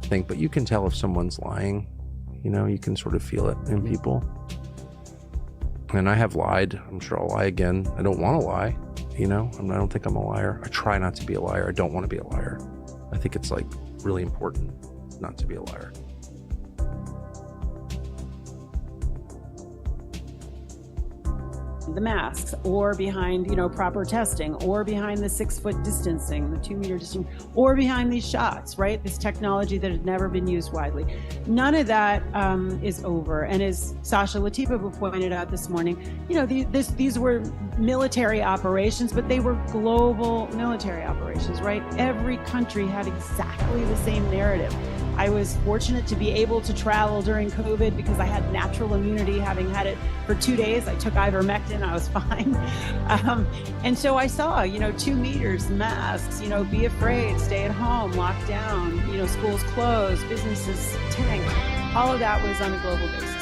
think, but you can tell if someone's lying. You know, you can sort of feel it in people. And I have lied. I'm sure I'll lie again. I don't want to lie. You know, I don't think I'm a liar. I try not to be a liar. I don't want to be a liar. I think it's like really important not to be a liar. The masks, or behind, you know, proper testing, or behind the 6 foot distancing, the 2 meter distancing, or behind these shots, right? This technology that had never been used widely. None of that is over. And as Sasha Latifa pointed out this morning, you know, these were military operations, but they were global military operations, right? Every country had exactly the same narrative. I was fortunate to be able to travel during COVID because I had natural immunity, having had it for 2 days. I took ivermectin, I was fine. And so I saw, you know, 2 meters, masks, you know, be afraid, stay at home, lock down, you know, schools closed, businesses tanked. All of that was on a global basis.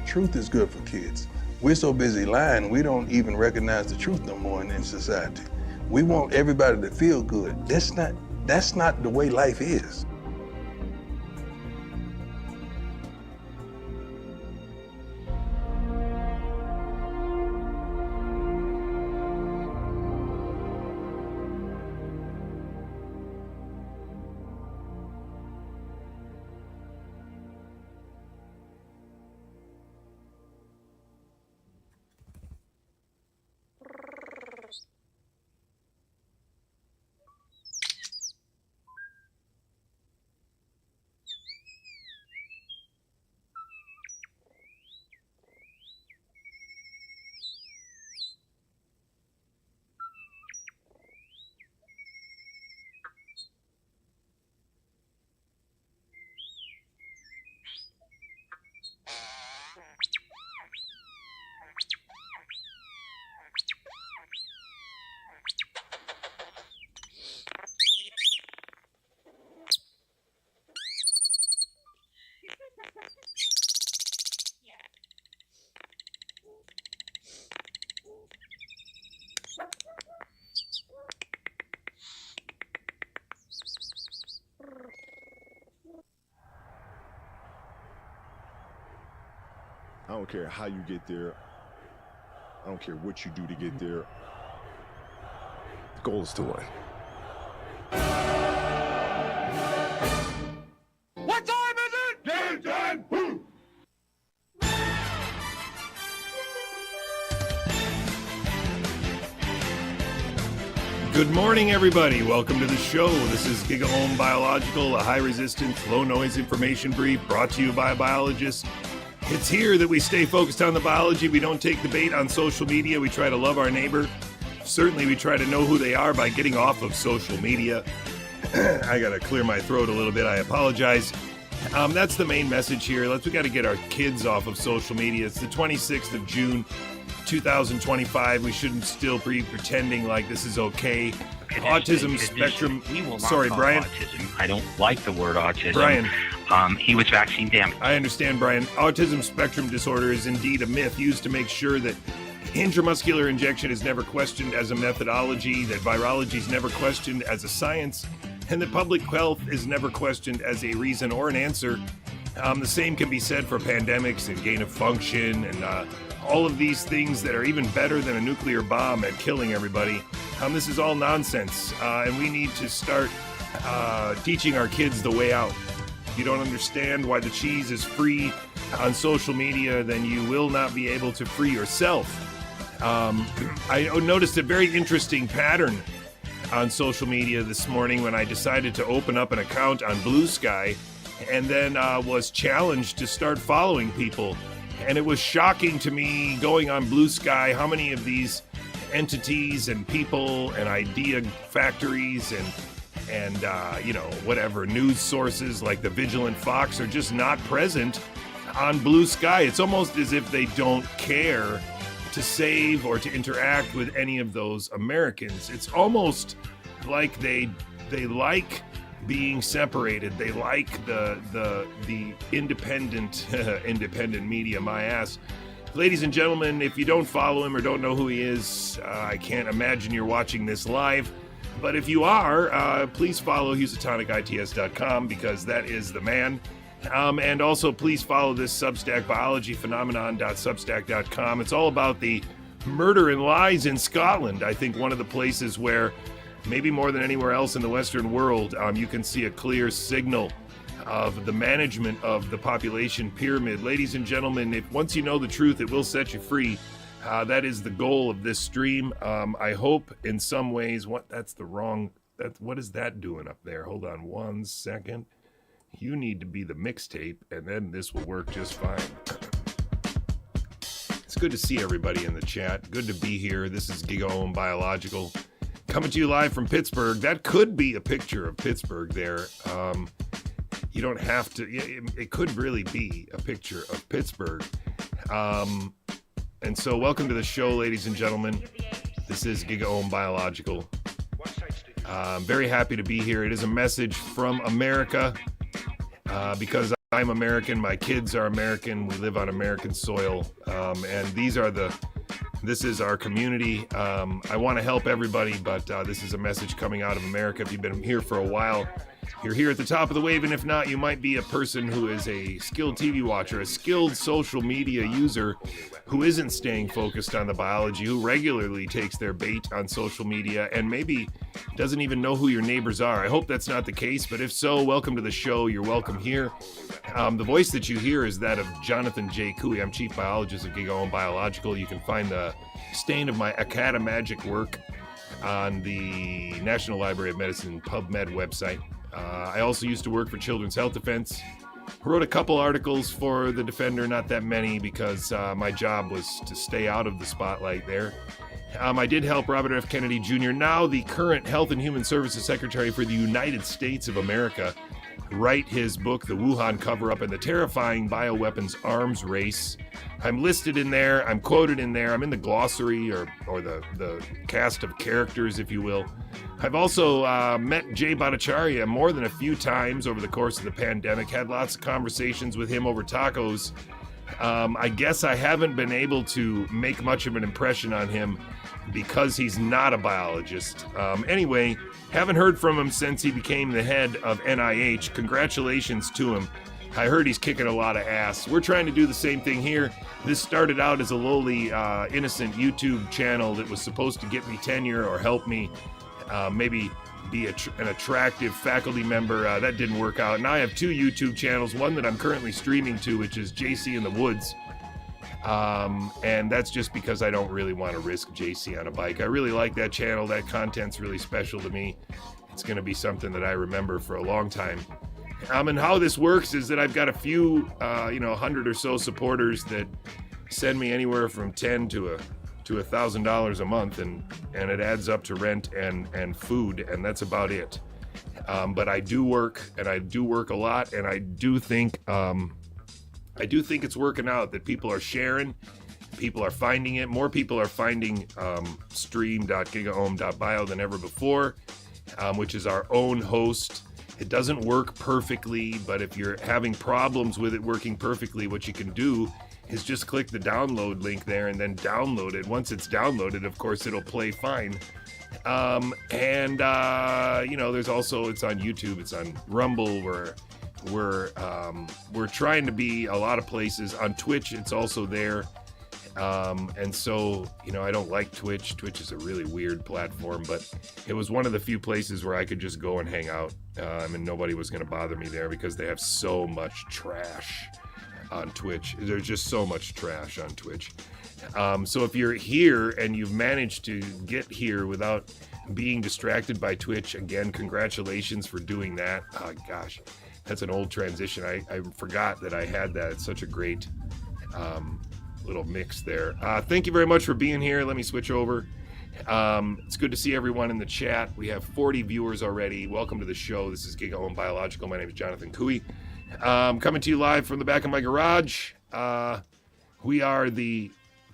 Truth is good for kids. We're so busy lying, we don't even recognize the truth no more in society. We want everybody to feel good. That's not the way life is. I don't care how you get there. I don't care what you do to get there. The goal is to win. What time is it? Game time! Woo! Good morning, everybody. Welcome to the show. This is Gigaohm Biological, a high-resistance, low-noise information brief brought to you by a biologist. It's here that we stay focused on the biology. We don't take the bait on social media. We try to love our neighbor. Certainly, we try to know who they are by getting off of social media. I got to clear my throat a little bit. I apologize. That's the main message here. We got to get our kids off of social media. It's the 26th of June, 2025. We shouldn't still be pretending like this is okay. Autism spectrum. We will not Sorry, call Brian. Autism. I don't like the word autism. Brian. He was vaccine damaged. I understand, Brian. Autism spectrum disorder is indeed a myth used to make sure that intramuscular injection is never questioned as a methodology, that virology is never questioned as a science, and that public health is never questioned as a reason or an answer. The same can be said for pandemics and gain of function and all of these things that are even better than a nuclear bomb at killing everybody. This is all nonsense, and we need to start teaching our kids the way out. If you don't understand why the cheese is free on social media, then you will not be able to free yourself. I noticed a very interesting pattern on social media this morning when I decided to open up an account on Blue Sky and then was challenged to start following people. And it was shocking to me going on Blue Sky how many of these entities and people and idea factories and whatever news sources like the Vigilant Fox are just not present on Blue Sky. It's almost as if they don't care to save or to interact with any of those Americans. It's almost like they like being separated. They like the independent independent media. My ass. Ladies and gentlemen, if you don't follow him or don't know who he is, I can't imagine you're watching this live. But if you are, please follow HousatonicITS.com because that is the man. And also, please follow this Substack, biologyphenomenon.substack.com. It's all about the murder and lies in Scotland. I think one of the places where, maybe more than anywhere else in the Western world, you can see a clear signal of the management of the population pyramid. Ladies and gentlemen, if once you know the truth, it will set you free. That is the goal of this stream. I hope in some ways, what is that doing up there? Hold on 1 second. You need to be the mixtape, and then this will work just fine. It's good to see everybody in the chat. Good to be here. This is Gigaohm Biological, coming to you live from Pittsburgh. That could be a picture of Pittsburgh there. You don't have to. It could really be a picture of Pittsburgh. And so welcome to the show, ladies and gentlemen. This is Gigaohm Biological. I'm very happy to be here. It is a message from America. Because I'm American, my kids are American, we live on American soil, and this is our community. I want to help everybody, but this is a message coming out of America. If you've been here for a while, you're here at the top of the wave, and if not, you might be a person who is a skilled TV watcher, a skilled social media user who isn't staying focused on the biology, who regularly takes their bait on social media and maybe doesn't even know who your neighbors are. I hope that's not the case, but if so, welcome to the show. You're welcome here. The voice that you hear is that of Jonathan J. Cooey. I'm Chief Biologist at Gigaohm Biological. You can find the stain of my Acadamagic work on the National Library of Medicine PubMed website. I also used to work for Children's Health Defense. Wrote a couple articles for The Defender, not that many, because my job was to stay out of the spotlight there. I did help Robert F. Kennedy Jr., now the current Health and Human Services Secretary for the United States of America, write his book, The Wuhan Cover-Up and the Terrifying Bioweapons Arms Race. I'm listed in there, I'm quoted in there, I'm in the glossary or the cast of characters, if you will. I've also met Jay Bhattacharya more than a few times over the course of the pandemic, had lots of conversations with him over tacos. I guess I haven't been able to make much of an impression on him because he's not a biologist. Anyway, haven't heard from him since he became the head of NIH. Congratulations to him. I heard he's kicking a lot of ass. We're trying to do the same thing here. This started out as a lowly, innocent YouTube channel that was supposed to get me tenure or help me maybe be an attractive faculty member. That didn't work out. Now I have 2 YouTube channels, one that I'm currently streaming to, which is JC in the Woods. And that's just because I don't really want to risk JC on a bike. I really like that channel. That content's really special to me. It's going to be something that I remember for a long time. And how this works is that I've got a few, 100 or so supporters that send me anywhere from $10 to $1,000 a month, and it adds up to rent and food, and that's about it. But I do work, and I do work a lot, and I do think it's working out, that people are sharing, people are finding it. More people are finding stream.gigaohm.bio than ever before, which is our own host. It doesn't work perfectly, but if you're having problems with it working perfectly, what you can do is just click the download link there and then download it. Once it's downloaded, of course, it'll play fine. There's also, it's on YouTube, it's on Rumble, we're trying to be a lot of places. On Twitch, it's also there. And so, I don't like Twitch. Twitch is a really weird platform, but it was one of the few places where I could just go and hang out. And nobody was going to bother me there because they have so much trash on Twitch. There's just so much trash on Twitch. So if you're here and you've managed to get here without being distracted by Twitch, again, congratulations for doing that. Oh, gosh, that's an old transition. I forgot that I had that. It's such a great little mix there. Thank you very much for being here. Let me switch over. It's good to see everyone in the chat. We have 40 viewers already. Welcome to the show. This is Gigaohm Biological. My name is Jonathan Cooey. Coming to you live from the back of my garage. We are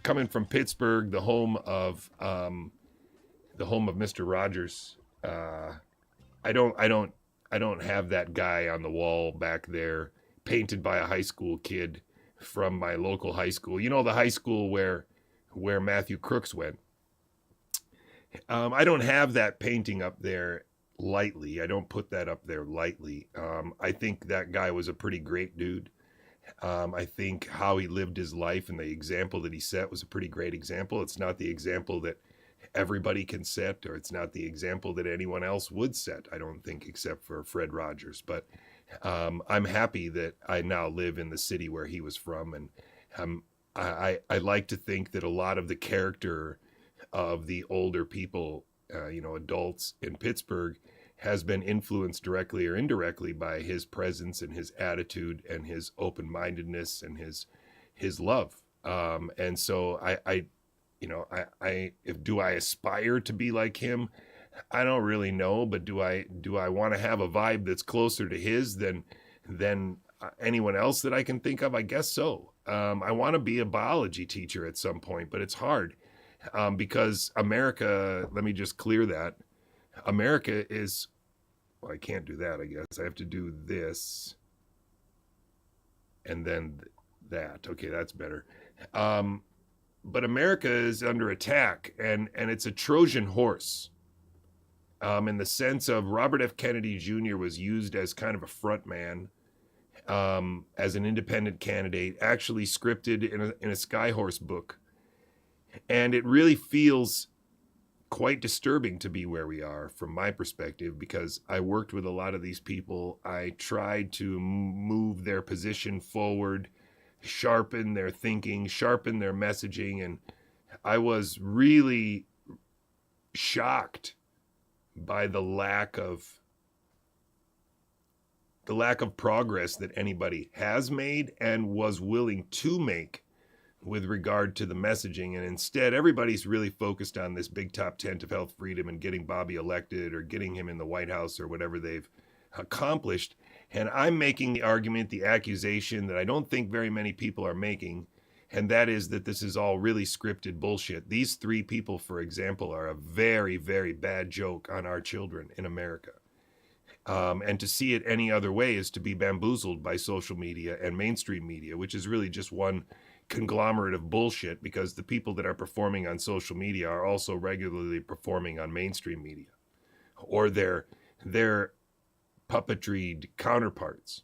coming from Pittsburgh, the home of Mr. Rogers. I don't have that guy on the wall back there painted by a high school kid from my local high school. You know, the high school where Matthew Crooks went. I don't have that painting up there lightly. I don't put that up there lightly. I think that guy was a pretty great dude. I think how he lived his life and the example that he set was a pretty great example. It's not the example that everybody can set, or it's not the example that anyone else would set, I don't think, except for Fred Rogers. But I'm happy that I now live in the city where he was from, and I like to think that a lot of the character of the older people, adults in Pittsburgh, has been influenced directly or indirectly by his presence and his attitude and his open-mindedness and his love. And so do I aspire to be like him? I don't really know, but do I want to have a vibe that's closer to his than anyone else that I can think of? I guess so. I want to be a biology teacher at some point, but it's hard because America, let me just clear that. America is, well, I can't do that, I guess. I have to do this and then that. Okay, that's better. But America is under attack, and it's a Trojan horse in the sense of Robert F. Kennedy Jr. was used as kind of a front man, as an independent candidate, actually scripted in a Skyhorse book. And it really feels quite disturbing to be where we are from my perspective, because I worked with a lot of these people. I tried to move their position forward, sharpen their thinking, sharpen their messaging, and I was really shocked by the lack of progress that anybody has made and was willing to make with regard to the messaging. And instead, everybody's really focused on this big top tent of health freedom and getting Bobby elected or getting him in the White House or whatever they've accomplished. And I'm making the argument, the accusation that I don't think very many people are making, and that is that this is all really scripted bullshit. These three people, for example, are a very, very bad joke on our children in America. And to see it any other way is to be bamboozled by social media and mainstream media, which is really just one conglomerate of bullshit, because the people that are performing on social media are also regularly performing on mainstream media or their puppetry counterparts.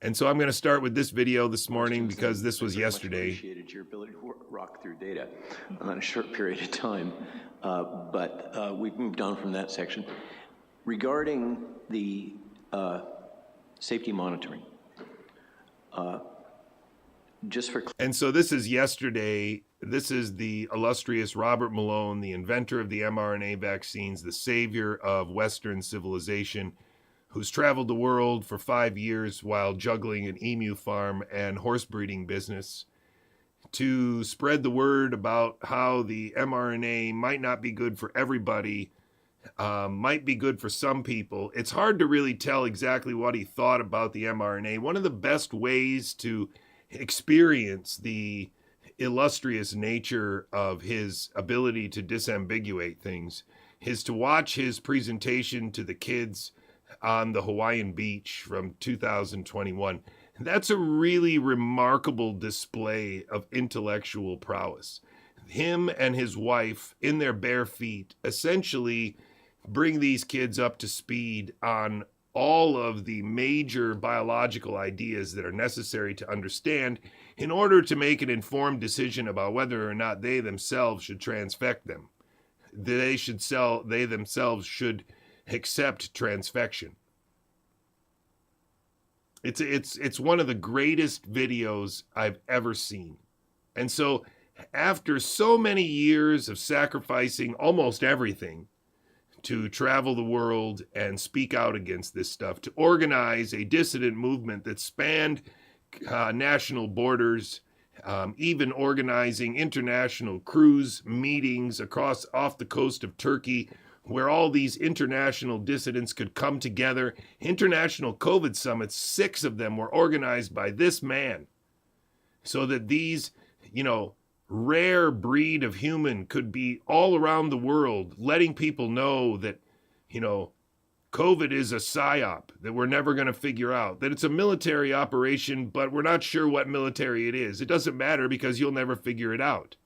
And so I'm going to start with this video this morning because this was yesterday. Appreciated your ability to rock through data on a short period of time, but we've moved on from that section. Regarding the safety monitoring, and so this is yesterday. This is the illustrious Robert Malone, the inventor of the mRNA vaccines, the savior of Western civilization, who's traveled the world for 5 years while juggling an emu farm and horse breeding business to spread the word about how the mRNA might not be good for everybody, might be good for some people. It's hard to really tell exactly what he thought about the mRNA. One of the best ways to experience the illustrious nature of his ability to disambiguate things is to watch his presentation to the kids on the Hawaiian beach from 2021. That's a really remarkable display of intellectual prowess. Him and his wife, in their bare feet, essentially bring these kids up to speed on all of the major biological ideas that are necessary to understand in order to make an informed decision about whether or not they themselves should transfect them. They themselves should accept transfection. It's one of the greatest videos I've ever seen. And so after so many years of sacrificing almost everything to travel the world and speak out against this stuff, to organize a dissident movement that spanned national borders, even organizing international cruise meetings off the coast of Turkey, where all these international dissidents could come together. International COVID summits, 6 of them were organized by this man, so that these, rare breed of human could be all around the world, letting people know that, COVID is a psyop that we're never going to figure out, that it's a military operation, but we're not sure what military it is. It doesn't matter because you'll never figure it out.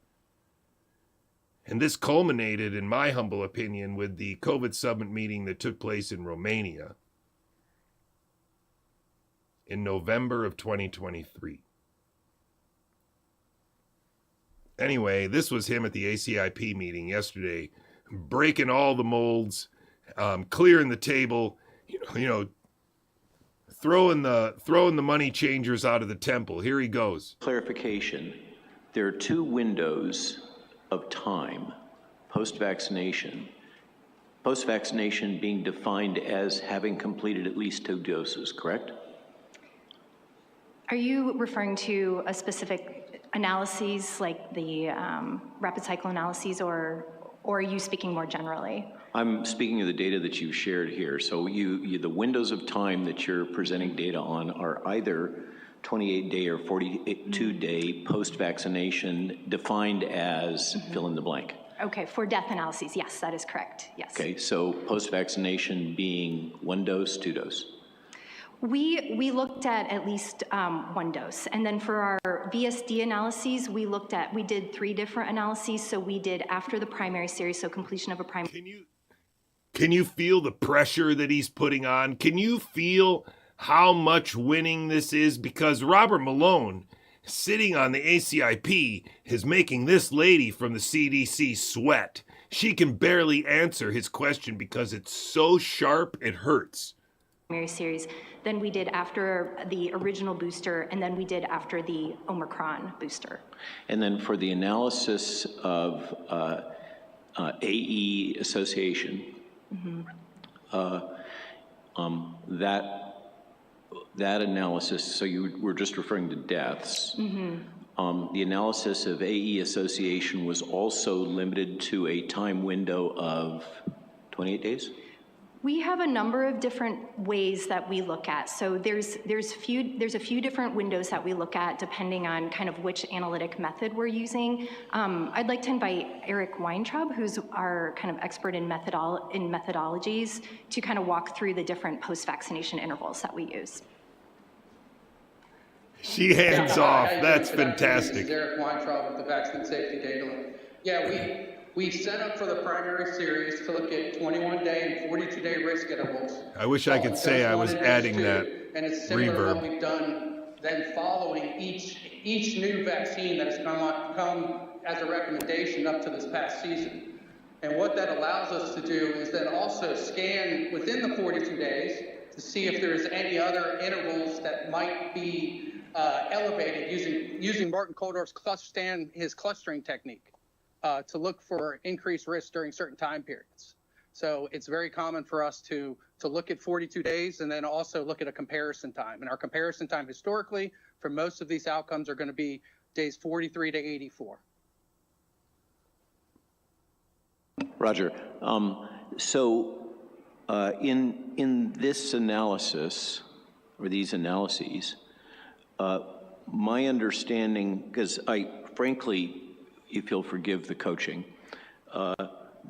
And this culminated, in my humble opinion, with the COVID summit meeting that took place in Romania in November of 2023. Anyway, this was him at the ACIP meeting yesterday, breaking all the molds, clearing the table, throwing the money changers out of the temple. Here he goes. Clarification, there are 2 windows of time post-vaccination being defined as having completed at least 2 doses, correct? Are you referring to a specific analyses like the rapid cycle analyses, or are you speaking more generally? I'm speaking of the data that you've shared here. So the windows of time that you're presenting data on are either 28-day or 42-day post-vaccination, defined as fill in the blank. Okay, for death analyses, yes, that is correct, yes. Okay, so post-vaccination being 1 dose, 2 dose? We looked at least 1 dose, and then for our VSD analyses, we did 3 different analyses. So we did after the primary series, so completion of a primary. Can you feel the pressure that he's putting on? Can you feel how much winning this is? Because Robert Malone, sitting on the ACIP, is making this lady from the CDC sweat. She can barely answer his question because it's so sharp it hurts. Series. Then we did after the original booster, and then we did after the Omicron booster. And then for the analysis of AE association, that analysis, so you were just referring to deaths. The analysis of AE association was also limited to a time window of 28 days? We have a number of different ways that we look at. So there's a few different windows that we look at depending on kind of which analytic method we're using. I'd like to invite Eric Weintraub, who's our kind of expert in methodologies, to kind of walk through the different post-vaccination intervals that we use. She hands off. That's fantastic. This is Eric Weintraub with the Vaccine Safety Data Link. Yeah, we set up for the primary series to look at 21-day and 42-day risk intervals. I wish I could say I was adding that and it's similar to reverb. what we've done then following each new vaccine that has come as a recommendation up to this past season. And what that allows us to do is then also scan within the 42 days to see if there's any other intervals that might be elevated using Martin Koldorf's his clustering technique. To look for increased risk during certain time periods. So it's very common for us to look at 42 days and then also look at a comparison time. And our comparison time historically for most of these outcomes are going to be days 43 to 84. Roger. In this analysis, or these analyses, my understanding, because frankly, if you'll forgive the coaching,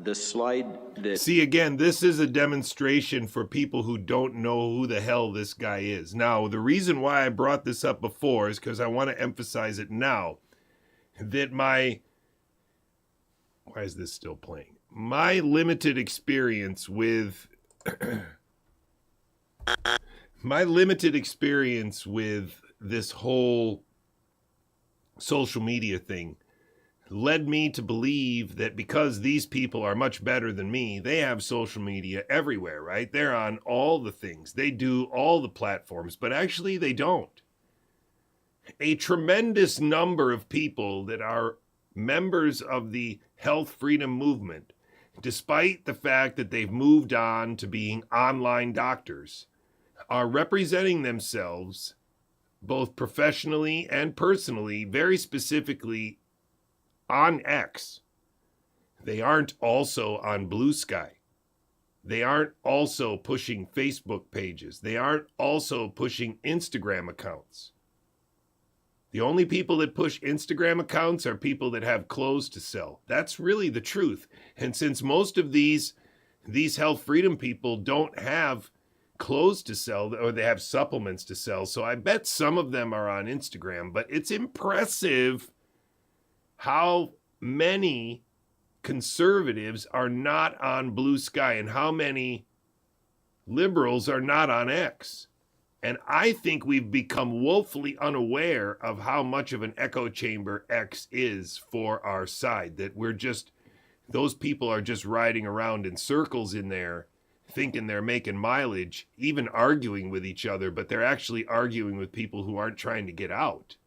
the slide that... See, again, this is a demonstration for people who don't know who the hell this guy is. Now, the reason why I brought this up before is because I want to emphasize it now, that Why is this still playing? My limited experience with... this whole social media thing led me to believe that because these people are much better than me, they have social media everywhere, right? They're on all the things. They do all the platforms, but actually they don't. A tremendous number of people that are members of the health freedom movement, despite the fact that they've moved on to being online doctors, are representing themselves both professionally and personally, very specifically on X. They aren't also on Blue Sky. They aren't also pushing Facebook pages. They aren't also pushing Instagram accounts. The only people that push Instagram accounts are people that have clothes to sell. That's really the truth. And since most of these health freedom people don't have clothes to sell, or they have supplements to sell, so I bet some of them are on Instagram. But it's impressive how many conservatives are not on Blue Sky and how many liberals are not on X. And I think we've become woefully unaware of how much of an echo chamber X is for our side, that those people are just riding around in circles in there, thinking they're making mileage, even arguing with each other, but they're actually arguing with people who aren't trying to get out.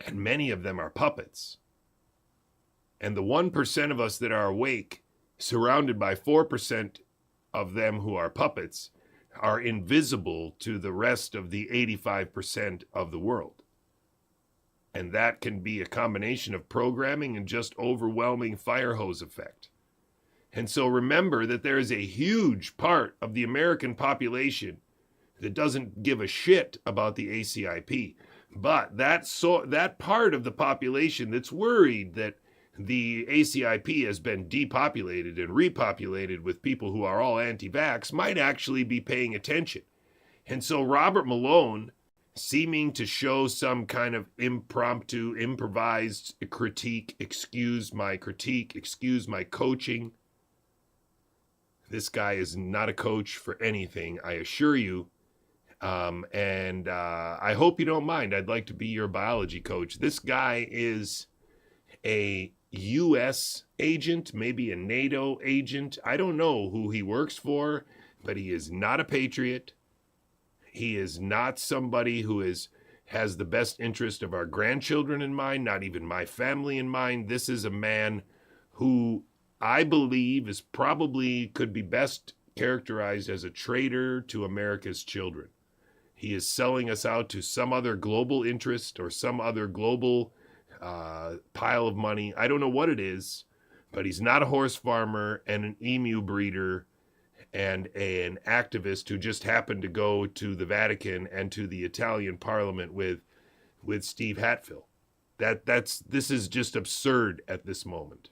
And many of them are puppets. And the 1% of us that are awake, surrounded by 4% of them who are puppets, are invisible to the rest of the 85% of the world. And that can be a combination of programming and just overwhelming fire hose effect. And so remember that there is a huge part of the American population that doesn't give a shit about the ACIP. But that part of the population that's worried that the ACIP has been depopulated and repopulated with people who are all anti-vax might actually be paying attention. And so Robert Malone, seeming to show some kind of impromptu, improvised critique, excuse my coaching. This guy is not a coach for anything, I assure you. And I hope you don't mind. I'd like to be your biology coach. This guy is a U.S. agent, maybe a NATO agent. I don't know who he works for, but he is not a patriot. He is not somebody who has the best interest of our grandchildren in mind, not even my family in mind. This is a man who I believe could be best characterized as a traitor to America's children. He is selling us out to some other global interest or some other global pile of money. I don't know what it is, but he's not a horse farmer and an emu breeder and an activist who just happened to go to the Vatican and to the Italian Parliament with Steve Hatfield. This is just absurd at this moment.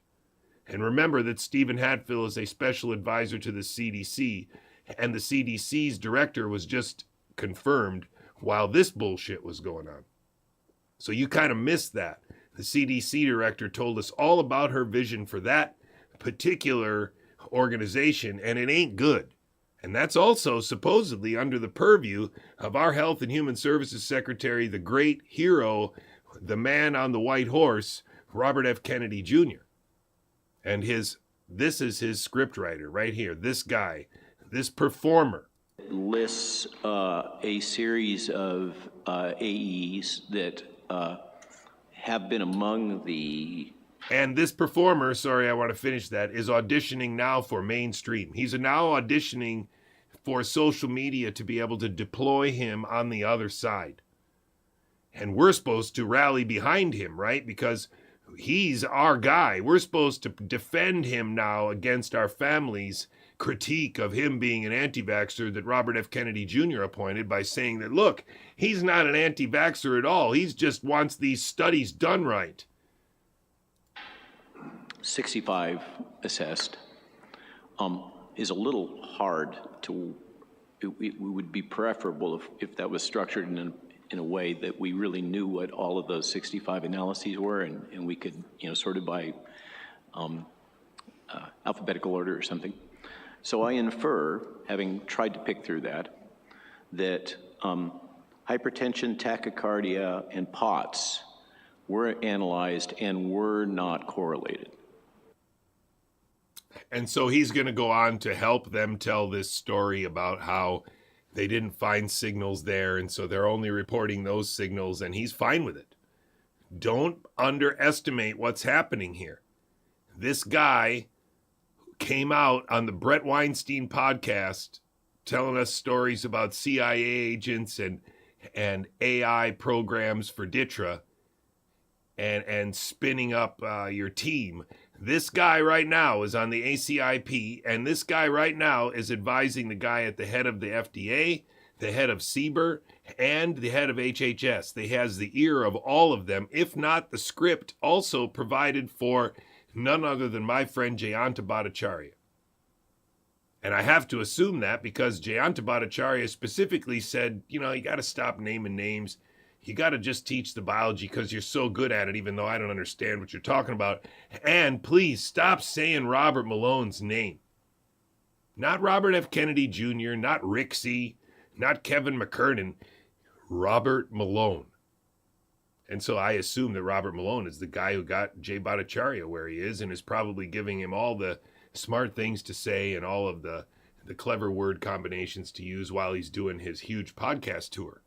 And remember that Stephen Hatfield is a special advisor to the CDC, and the CDC's director was just confirmed while this bullshit was going on. So you kind of missed that. The CDC director told us all about her vision for that particular organization, and it ain't good. And that's also supposedly under the purview of our Health and Human Services Secretary, the great hero, the man on the white horse, Robert F. Kennedy Jr. And this is his scriptwriter right here, this guy, this performer. Lists a series of AEs that have been among the... And this performer, sorry, I want to finish that, is auditioning now for mainstream. He's now auditioning for social media to be able to deploy him on the other side. And we're supposed to rally behind him, right? Because he's our guy. We're supposed to defend him now against our family's critique of him being an anti-vaxxer that Robert F. Kennedy Jr. appointed by saying that, look, he's not an anti-vaxxer at all. He just wants these studies done right. 65 assessed is a little hard to, it would be preferable if that was structured in a way that we really knew what all of those 65 analyses were, and we could, sort of by alphabetical order or something. So I infer, having tried to pick through that hypertension, tachycardia, and POTS were analyzed and were not correlated. And so he's going to go on to help them tell this story about how they didn't find signals there, and so they're only reporting those signals, and he's fine with it. Don't underestimate what's happening here. This guy came out on the Brett Weinstein podcast telling us stories about CIA agents and AI programs for DITRA and spinning up your team. This guy right now is on the ACIP, and this guy right now is advising the guy at the head of the FDA, the head of CBER, and the head of HHS. He has the ear of all of them, if not the script also provided for none other than my friend Jayanta Bhattacharya. And I have to assume that because Jayanta Bhattacharya specifically said, you know, you got to stop naming names. You got to just teach the biology because you're so good at it, even though I don't understand what you're talking about. And please stop saying Robert Malone's name. Not Robert F. Kennedy Jr., not Rixey, not Kevin McKernan, Robert Malone. And so I assume that Robert Malone is the guy who got Jay Bhattacharya where he is and is probably giving him all the smart things to say and all of the clever word combinations to use while he's doing his huge podcast tour.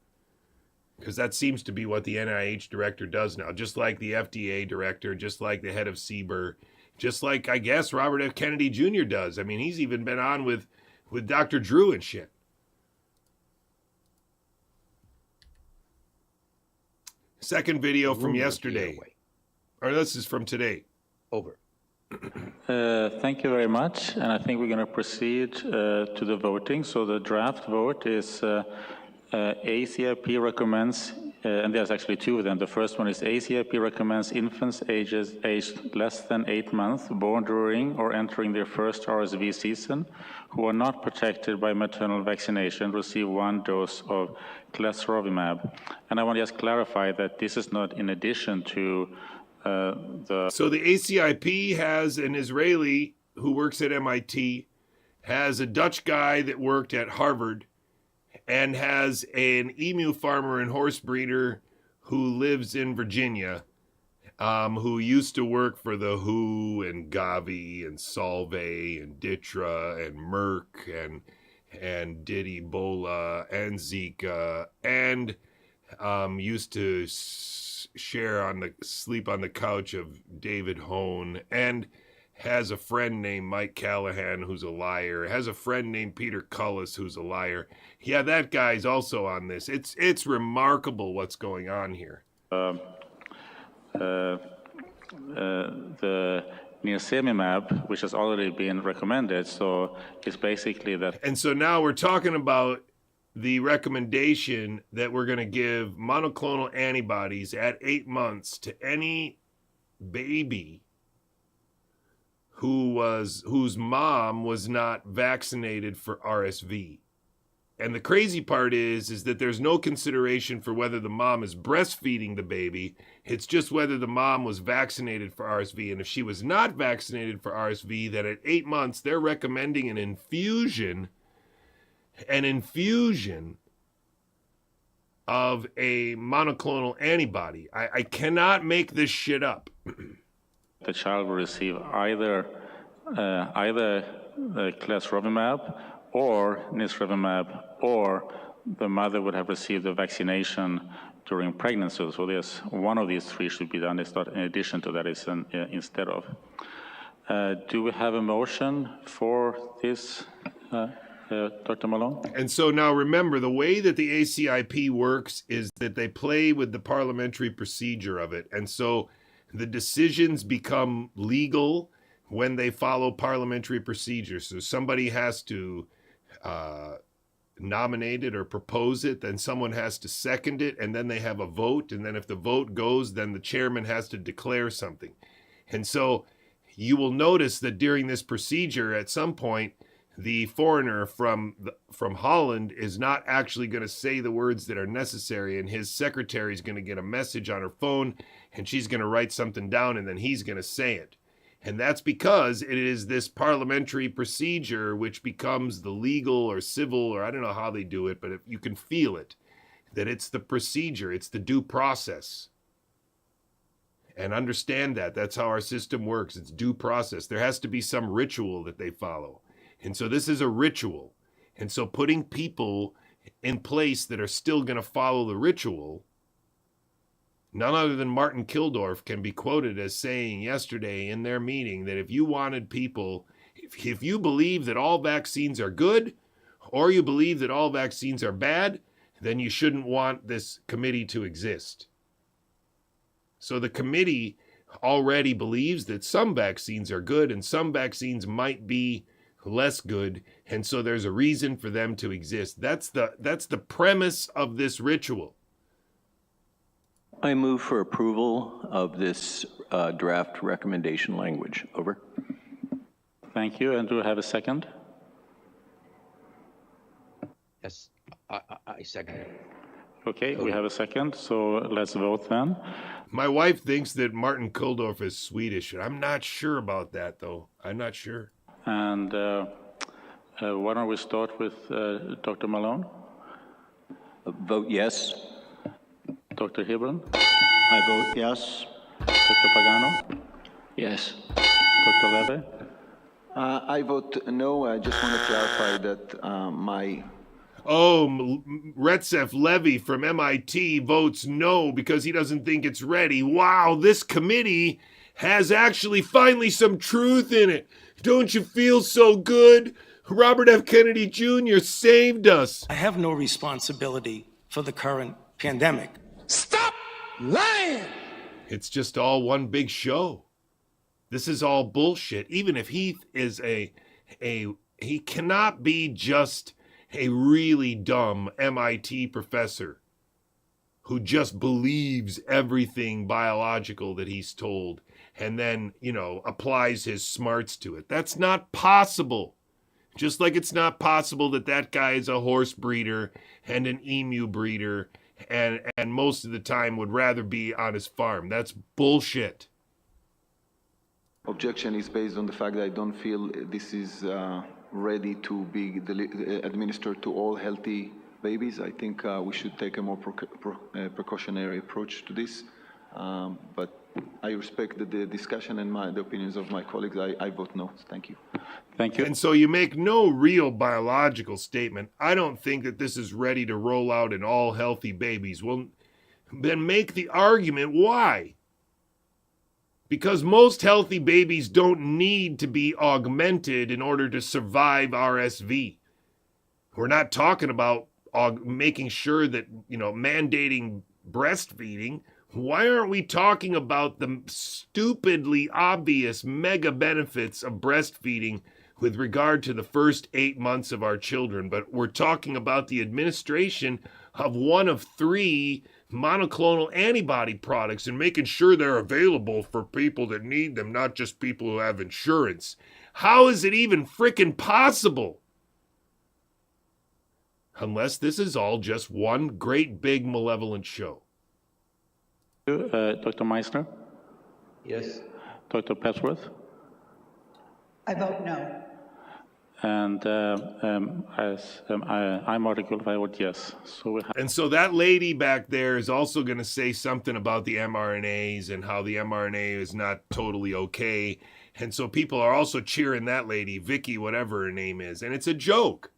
Because that seems to be what the NIH director does now, just like the FDA director, just like the head of CBER, just like, I guess, Robert F. Kennedy Jr. does. I mean, he's even been on with Dr. Drew and shit. Second video from yesterday. Or this is from today. Over. Thank you very much. And I think we're going to proceed to the voting. So the draft vote is ACIP recommends, and there's actually two of them. The first one is ACIP recommends infants aged less than 8 months, born during or entering their first RSV season, who are not protected by maternal vaccination, receive 1 dose of clesrovimab. And I want to just clarify that this is not in addition to So the ACIP has an Israeli who works at MIT, has a Dutch guy that worked at Harvard, and has an emu farmer and horse breeder who lives in Virginia, who used to work for the WHO and Gavi and Solvay and Ditra and Merck and did Ebola and Zika and used to sleep on the couch of David Hone, and has a friend named Mike Callahan who's a liar, has a friend named Peter Cullis who's a liar. Yeah, that guy's also on this. It's remarkable what's going on here. The nirsevimab, which has already been recommended, so it's basically that. And so now we're talking about the recommendation that we're going to give monoclonal antibodies at 8 months to any baby whose mom was not vaccinated for RSV. And the crazy part is that there's no consideration for whether the mom is breastfeeding the baby. It's just whether the mom was vaccinated for RSV. And if she was not vaccinated for RSV, then at 8 months, they're recommending an infusion of a monoclonal antibody. I cannot make this shit up. The child will receive either clesrovimab or nirsevimab, or the mother would have received the vaccination during pregnancy. So there's one of these three should be done. It's not in addition to that, it's instead of. Do we have a motion for this, Dr. Malone? And so now remember, the way that the ACIP works is that they play with the parliamentary procedure of it. And so the decisions become legal when they follow parliamentary procedure. So somebody has to nominate it or propose it, then someone has to second it, and then they have a vote. And then if the vote goes, then the chairman has to declare something. And so you will notice that during this procedure, at some point, the foreigner from Holland is not actually going to say the words that are necessary, and his secretary is going to get a message on her phone, and she's going to write something down, and then he's going to say it. And that's because it is this parliamentary procedure which becomes the legal or civil, or I don't know how they do it, but you can feel it, that it's the procedure, it's the due process. And understand that. That's how our system works. It's due process. There has to be some ritual that they follow. And so this is a ritual. And so putting people in place that are still going to follow the ritual, none other than Martin Kildorff can be quoted as saying yesterday in their meeting that if you wanted people, if you believe that all vaccines are good or you believe that all vaccines are bad, then you shouldn't want this committee to exist. So the committee already believes that some vaccines are good and some vaccines might be less good, and so there's a reason for them to exist. That's the premise of this ritual. I move for approval of this draft recommendation language. Over. Thank you. And do I have a second? Yes, I second it. Okay, we have a second, so let's vote then. My wife thinks that Martin Kulldorff is Swedish. I'm not sure about that, though. I'm not sure. And why don't we start with Dr. Malone? Vote yes. Dr. Hebron? I vote yes. Dr. Pagano? Yes. Dr. Levy? I vote no. I just want to clarify that my... Oh, Retsef Levy from MIT votes no because he doesn't think it's ready. Wow, this committee has actually finally some truth in it. Don't you feel so good? Robert F. Kennedy Jr. saved us. I have no responsibility for the current pandemic. Stop lying! It's just all one big show. This is all bullshit. Even if Heath is he cannot be just a really dumb MIT professor who just believes everything biological that he's told and then, applies his smarts to it. That's not possible. Just like it's not possible that guy is a horse breeder and an emu breeder and most of the time would rather be on his farm. That's bullshit. Objection is based on the fact that I don't feel this is ready to be administered to all healthy babies. I think we should take a more precautionary approach to this. But I respect the discussion and the opinions of my colleagues. I vote no. Thank you. Thank you. And so you make no real biological statement. I don't think that this is ready to roll out in all healthy babies. Well, then make the argument why. Because most healthy babies don't need to be augmented in order to survive RSV. We're not talking about making sure that, mandating breastfeeding. Why aren't we talking about the stupidly obvious mega benefits of breastfeeding with regard to the first 8 months of our children? But we're talking about the administration of one of 3 monoclonal antibody products and making sure they're available for people that need them, not just people who have insurance. How is it even frickin' possible? Unless this is all just one great big malevolent show. Dr. Meissner? Yes. Dr. Petsworth? I vote no. And I'm article, I vote yes. And so that lady back there is also going to say something about the mRNAs and how the mRNA is not totally okay. And so people are also cheering that lady, Vicky, whatever her name is. And it's a joke.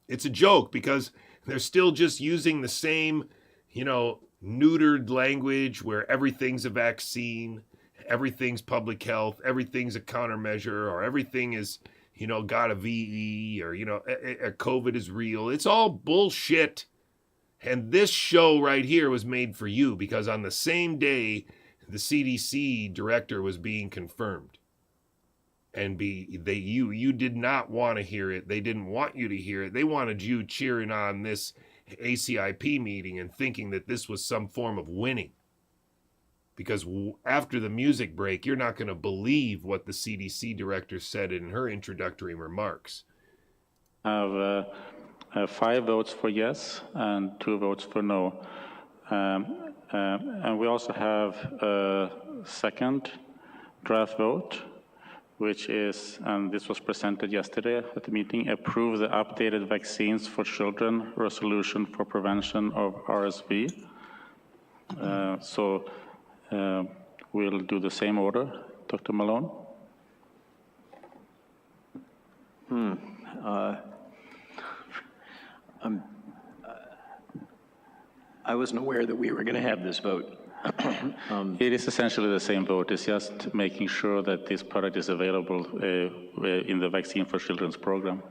It's a joke because they're still just using the same, neutered language where everything's a vaccine, everything's public health, everything's a countermeasure, or everything is, got a VE, or, COVID is real. It's all bullshit. And this show right here was made for you because on the same day, the CDC director was being confirmed. And you did not want to hear it. They didn't want you to hear it. They wanted you cheering on this ACIP meeting and thinking that this was some form of winning. Because after the music break, you're not going to believe what the CDC director said in her introductory remarks. I have 5 votes for yes and 2 votes for no. And we also have a second draft vote, which is, and this was presented yesterday at the meeting, approve the updated vaccines for children resolution for prevention of RSV. So we'll do the same order. Dr. Malone? I wasn't aware that we were going to have this vote. It is essentially the same vote. It's just making sure that this product is available in the Vaccine for Children's program.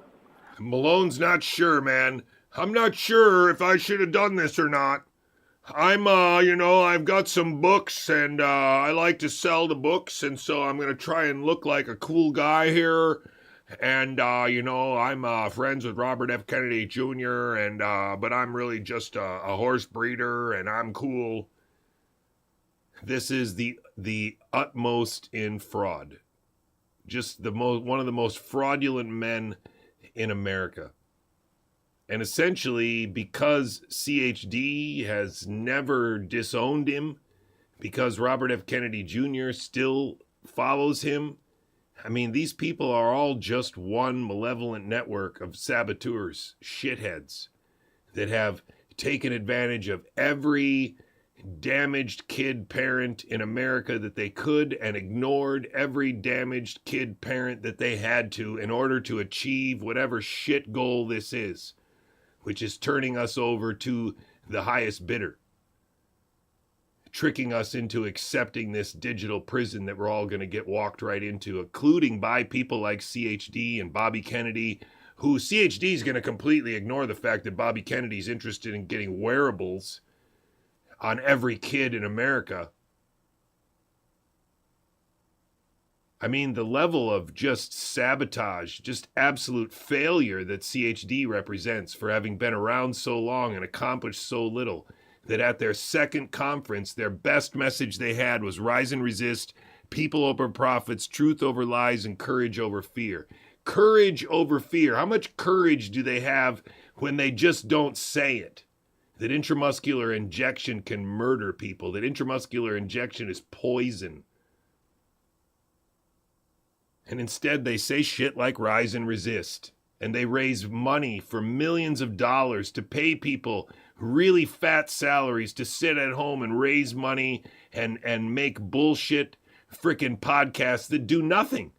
Malone's not sure, man. I'm not sure if I should have done this or not. I'm, I've got some books and I like to sell the books, and so I'm going to try and look like a cool guy here. And, I'm friends with Robert F. Kennedy Jr., and but I'm really just a horse breeder, and I'm cool. This is the utmost in fraud. Just one of the most fraudulent men in America. And essentially, because CHD has never disowned him, because Robert F. Kennedy Jr. still follows him, I mean, these people are all just one malevolent network of saboteurs, shitheads, that have taken advantage of every damaged kid parent in America that they could, and ignored every damaged kid parent that they had to in order to achieve whatever shit goal this is, which is turning us over to the highest bidder, tricking us into accepting this digital prison that we're all going to get walked right into, including by people like CHD and Bobby Kennedy, who CHD is going to completely ignore the fact that Bobby Kennedy's interested in getting wearables on every kid in America. I mean, the level of just sabotage, just absolute failure that CHD represents for having been around so long and accomplished so little, that at their second conference, their best message they had was rise and resist, people over profits, truth over lies, and courage over fear. Courage over fear. How much courage do they have when they just don't say it? That intramuscular injection can murder people, that intramuscular injection is poison. And instead they say shit like rise and resist. And they raise money for millions of dollars to pay people really fat salaries to sit at home and raise money and make bullshit frickin' podcasts that do nothing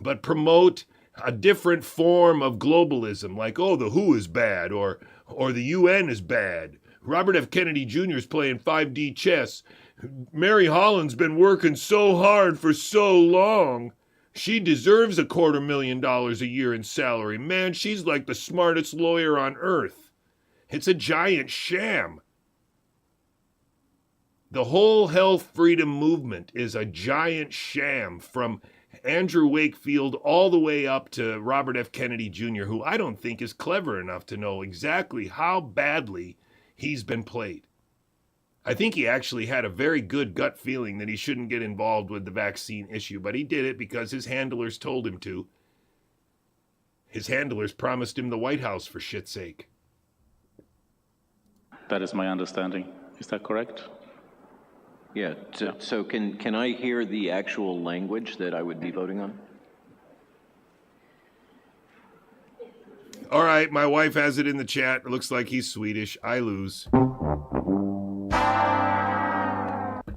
but promote a different form of globalism, like, oh, the WHO is bad, or the UN is bad. Robert F. Kennedy Jr. is playing 5D chess. Mary Holland's been working so hard for so long. She deserves $250,000 a year in salary. Man, she's like the smartest lawyer on earth. It's a giant sham. The whole health freedom movement is a giant sham, from Andrew Wakefield all the way up to Robert F. Kennedy Jr., who I don't think is clever enough to know exactly how badly he's been played. I think he actually had a very good gut feeling that he shouldn't get involved with the vaccine issue, but he did it because his handlers told him to. His handlers promised him the White House, for shit's sake. That is my understanding. Is that correct? Yeah, so can I hear the actual language that I would be voting on? All right, my wife has it in the chat. It looks like he's Swedish. I lose.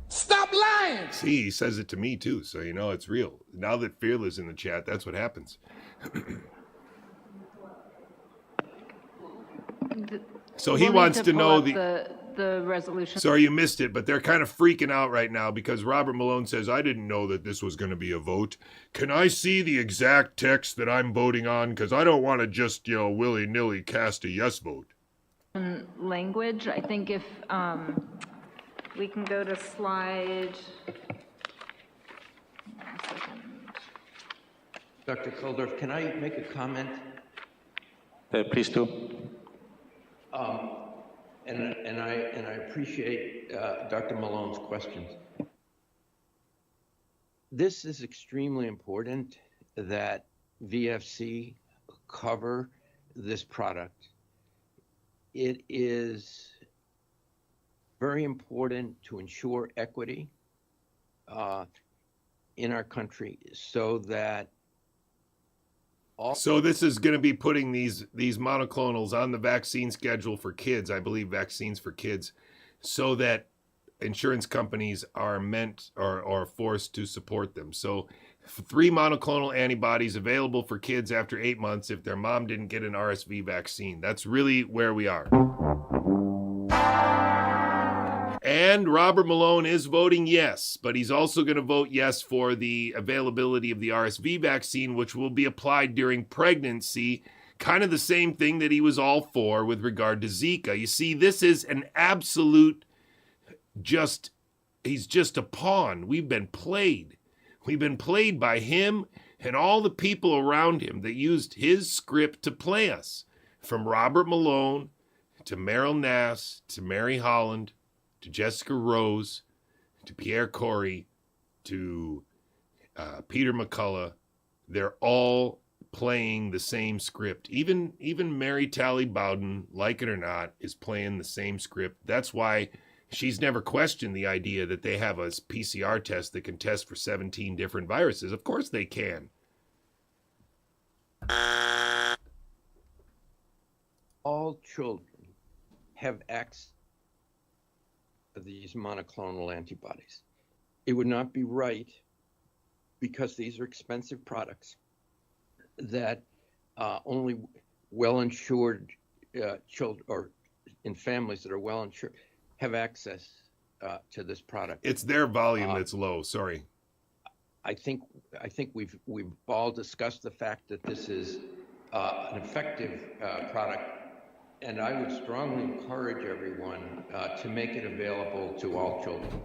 Stop lying! See, he says it to me too, so you know it's real. Now that Fearless in the chat, that's what happens. So he wants to know the resolution. Sorry you missed it, but they're kind of freaking out right now because Robert Malone says, I didn't know that this was going to be a vote. Can I see the exact text that I'm voting on? Because I don't want to just, willy-nilly cast a yes vote. Language, I think if we can go to slide. Dr. Kuldorff, can I make a comment? Please do. And I appreciate Dr. Malone's questions. This is extremely important that VFC cover this product. It is very important to ensure equity in our country so that So this is going to be putting these monoclonals on the vaccine schedule for kids, I believe Vaccines for Kids, so that insurance companies are meant or forced to support them. So 3 monoclonal antibodies available for kids after 8 months if their mom didn't get an RSV vaccine. That's really where we are. And Robert Malone is voting yes, but he's also going to vote yes for the availability of the RSV vaccine, which will be applied during pregnancy, kind of the same thing that he was all for with regard to Zika. You see, this is an absolute he's just a pawn. We've been played. We've been played by him and all the people around him that used his script to play us. From Robert Malone to Meryl Nass to Mary Holland to Jessica Rose to Pierre Corey to Peter McCullough. They're all playing the same script. Even Mary Talley Bowden, like it or not, is playing the same script. That's why she's never questioned the idea that they have a PCR test that can test for 17 different viruses. Of course they can. All children have access to these monoclonal antibodies. It would not be right, because these are expensive products, that only well-insured children, or in families that are well-insured, have access to this product. It's their volume that's low. Sorry. I think we've all discussed the fact that this is an effective product, and I would strongly encourage everyone to make it available to all children.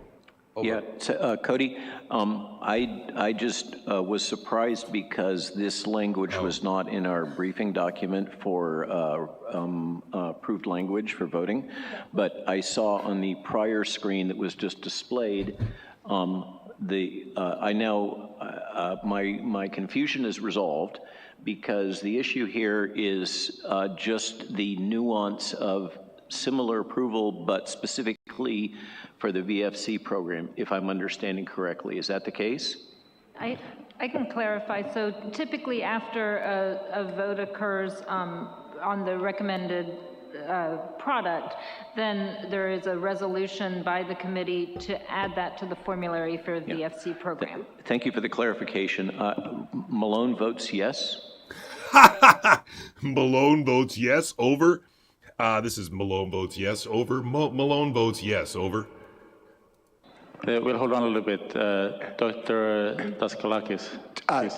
Over. Yeah, Cody, I just was surprised because this language was not in our briefing document for approved language for voting, but I saw on the prior screen that was just displayed, I now, my confusion is resolved, because the issue here is just the nuance of similar approval, but specifically for the VFC program, if I'm understanding correctly. Is that the case? I can clarify. So typically after a vote occurs on the recommended product, then there is a resolution by the committee to add that to the formulary for the VFC program. Thank you for the clarification. Malone votes yes. Malone votes yes. Over. This is Malone votes yes. Over. Malone votes yes. Over. We'll hold on a little bit. Dr. Daskalakis.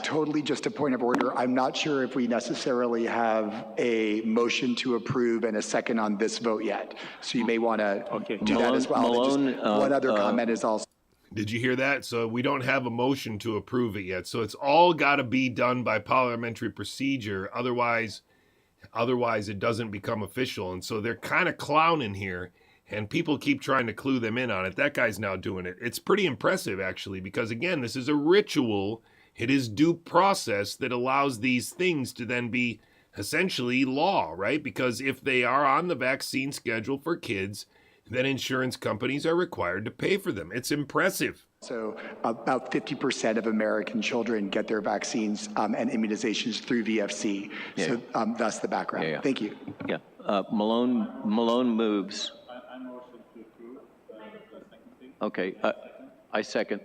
Totally just a point of order. I'm not sure if we necessarily have a motion to approve and a second on this vote yet. So you may want to do that as well. Malone, one other comment is also. Did you hear that? So we don't have a motion to approve it yet. So it's all got to be done by parliamentary procedure. Otherwise it doesn't become official. And so they're kind of clowning here. And people keep trying to clue them in on it. That guy's now doing it. It's pretty impressive, actually, because, again, this is a ritual. It is due process that allows these things to then be essentially law, right? Because if they are on the vaccine schedule for kids, then insurance companies are required to pay for them. It's impressive. So about 50% of American children get their vaccines and immunizations through VFC. Yeah. So that's the background. Yeah. Thank you. Yeah. Malone moves. Okay, I second.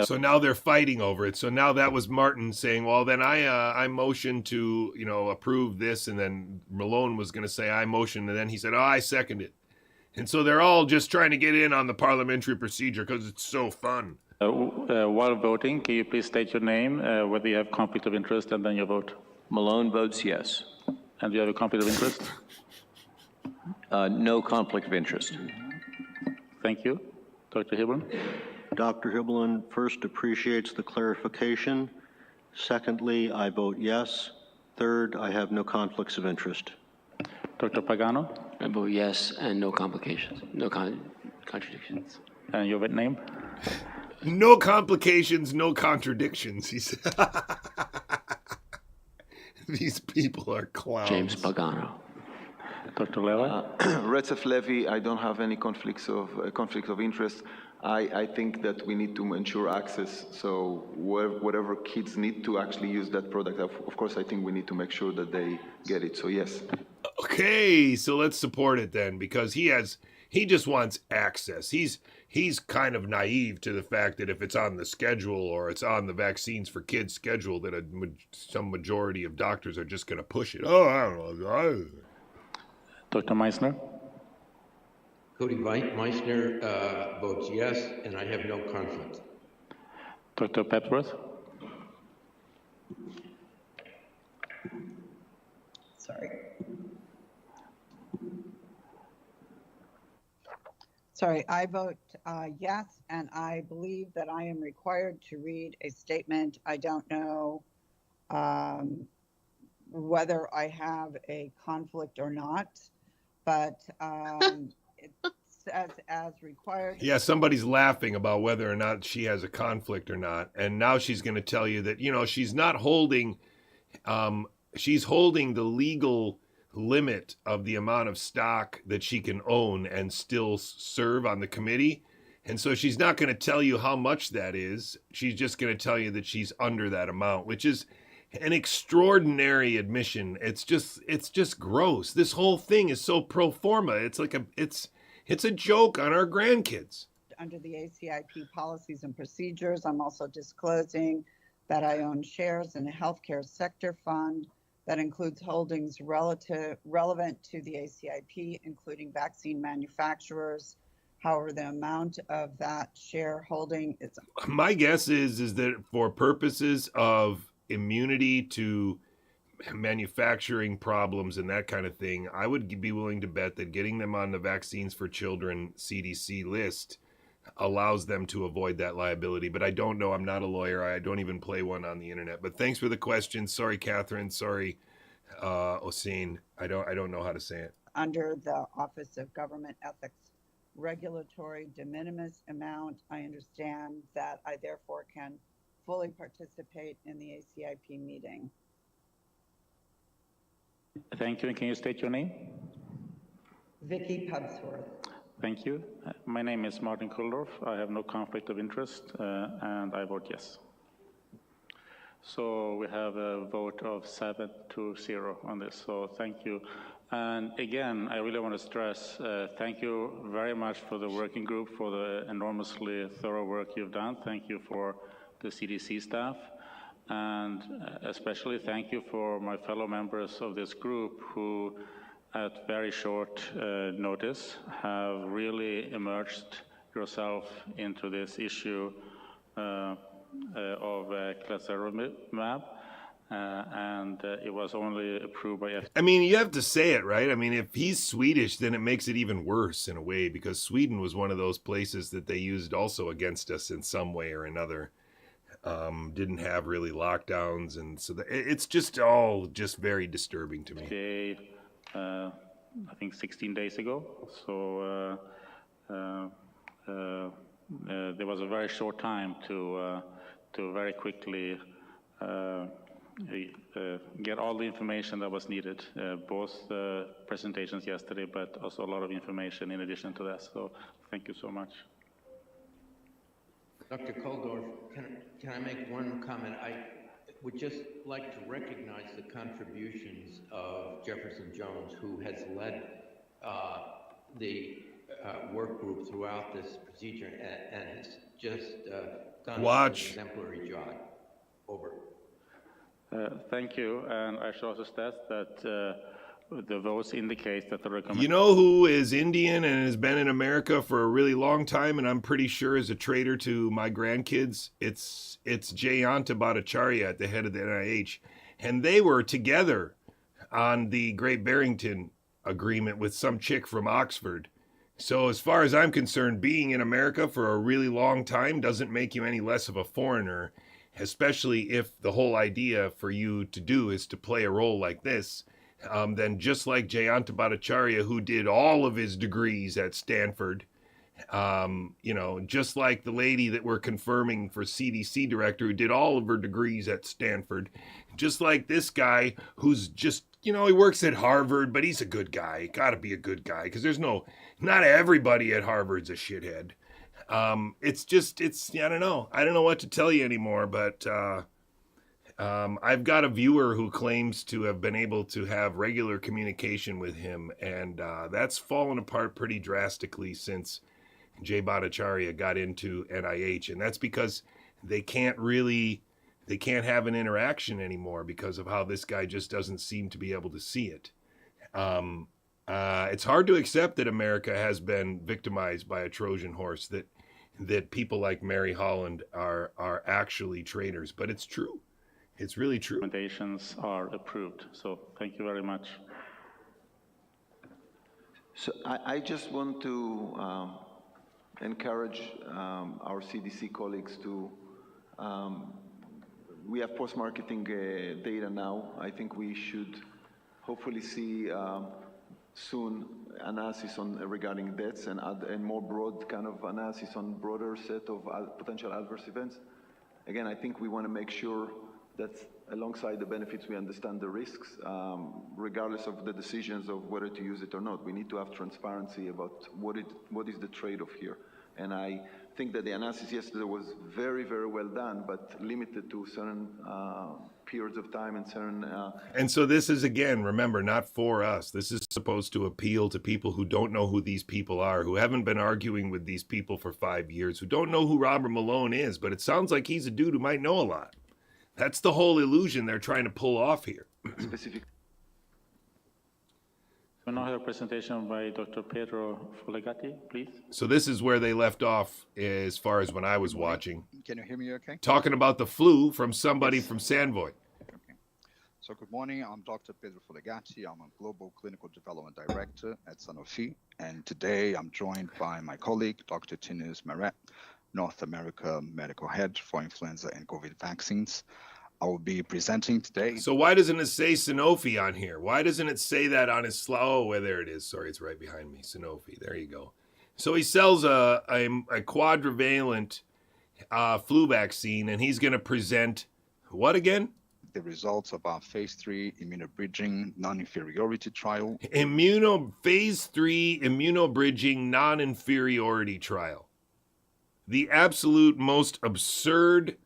So now they're fighting over it. So now that was Martin saying, well, then I motion to, approve this. And then Malone was going to say, I motion. And then he said, I second it. And so they're all just trying to get in on the parliamentary procedure because it's so fun. While voting, can you please state your name, whether you have conflict of interest, and then your vote? Malone votes yes. And do you have a conflict of interest? No conflict of interest. Thank you. Dr. Hibbeln? Dr. Hibbeln first appreciates the clarification. Secondly, I vote yes. Third, I have no conflicts of interest. Dr. Pagano? I vote yes, and no complications, no contradictions. And your name? No complications, no contradictions, he said. These people are clowns. James Pagano. Dr. Leva? Recep Levy, I don't have any conflicts of interest. I think that we need to ensure access. So whatever kids need to actually use that product, of course, I think we need to make sure that they get it. So yes. Okay, so let's support it then, because he just wants access. He's kind of naive to the fact that if it's on the schedule or it's on the vaccines for kids schedule, that some majority of doctors are just going to push it. Oh, I don't know. Dr. Meissner? Cody Meissner votes yes, and I have no conflict. Dr. Pepworth? Sorry, I vote yes, and I believe that I am required to read a statement. I don't know whether I have a conflict or not, but it says as required. Yeah, somebody's laughing about whether or not she has a conflict or not. And now she's going to tell you that, she's not holding, she's holding the legal limit of the amount of stock that she can own and still serve on the committee. And so she's not going to tell you how much that is. She's just going to tell you that she's under that amount, which is an extraordinary admission. It's just gross. This whole thing is so pro forma. It's like it's a joke on our grandkids. Under the ACIP policies and procedures, I'm also disclosing that I own shares in a healthcare sector fund that includes holdings relevant to the ACIP, including vaccine manufacturers. However, the amount of that shareholding is... My guess is that for purposes of immunity to manufacturing problems and that kind of thing, I would be willing to bet that getting them on the Vaccines for Children CDC list allows them to avoid that liability. But I don't know. I'm not a lawyer. I don't even play one on the internet. But thanks for the question. Sorry, Catherine. Sorry, Oseen. I don't know how to say it. Under the Office of Government Ethics regulatory de minimis amount, I understand that I therefore can fully participate in the ACIP meeting. Thank you. And can you state your name? Vicky Pubsworth. Thank you. My name is Martin Kuldorf. I have no conflict of interest, and I vote yes. So we have a vote of 7-0 on this. So thank you. And again, I really want to stress, thank you very much for the working group, for the enormously thorough work you've done. Thank you for the CDC staff. And especially thank you for my fellow members of this group who, at very short notice, have really immersed yourself into this issue of clesrovimab, and it was only approved by FDA. I mean, you have to say it, right? I mean, if he's Swedish, then it makes it even worse in a way, because Sweden was one of those places that they used also against us in some way or another. Didn't have really lockdowns, and so it's just all just very disturbing to me. I think 16 days ago. So there was a very short time to very quickly get all the information that was needed, both presentations yesterday, but also a lot of information in addition to that. So thank you so much. Dr. Kuldorf, can I make one comment? I would just like to recognize the contributions of Jefferson Jones, who has led the work group throughout this procedure and has just done an exemplary job. Over. Thank you. And I should also state that the votes indicate that the recommendation... You know who is Indian and has been in America for a really long time, and I'm pretty sure is a traitor to my grandkids? It's Jayanta Bhattacharya at the head of the NIH. And they were together on the Great Barrington Agreement with some chick from Oxford. So as far as I'm concerned, being in America for a really long time doesn't make you any less of a foreigner, especially if the whole idea for you to do is to play a role like this. Then just like Jayanta Bhattacharya, who did all of his degrees at Stanford, just like the lady that we're confirming for CDC director, who did all of her degrees at Stanford, just like this guy who's just, he works at Harvard, but he's a good guy. Got to be a good guy, because not everybody at Harvard's a shithead. I don't know. I don't know what to tell you anymore, but I've got a viewer who claims to have been able to have regular communication with him, and that's fallen apart pretty drastically since Jay Bhattacharya got into NIH, and that's because they can't have an interaction anymore because of how this guy just doesn't seem to be able to see it. It's hard to accept that America has been victimized by a Trojan horse, that people like Mary Holland are actually traitors, but it's true. It's really true. Recommendations are approved. So thank you very much. So I just want to encourage our CDC colleagues to, we have post-marketing data now. I think we should hopefully see soon analysis on regarding deaths and more broad kind of analysis on broader set of potential adverse events. Again, I think we want to make sure that alongside the benefits, we understand the risks, regardless of the decisions of whether to use it or not. We need to have transparency about what is the trade-off here. And I think that the analysis yesterday was very, very well done, but limited to certain periods of time and certain... And so this is, again, remember, not for us. This is supposed to appeal to people who don't know who these people are, who haven't been arguing with these people for 5 years, who don't know who Robert Malone is, but it sounds like he's a dude who might know a lot. That's the whole illusion they're trying to pull off here. Specific. We now have a presentation by Dr. Pedro Folegatti, please. So this is where they left off as far as when I was watching. Can you hear me okay? Talking about the flu from somebody from Sandvoy. Okay. So good morning, I'm Dr. Pedro Folegatti. I'm a Global Clinical Development Director at Sanofi. And today I'm joined by my colleague, Dr. Tinus Maret, North America Medical Head for Influenza and COVID Vaccines. I will be presenting today. So why doesn't it say Sanofi on here? Why doesn't it say that on his slide? Oh, well, there it is. Sorry, it's right behind me. Sanofi. There you go. So he sells a quadrivalent flu vaccine, and he's going to present what again? The results of our phase 3 immunobridging non-inferiority trial. Phase 3 immunobridging non-inferiority trial. The absolute most absurd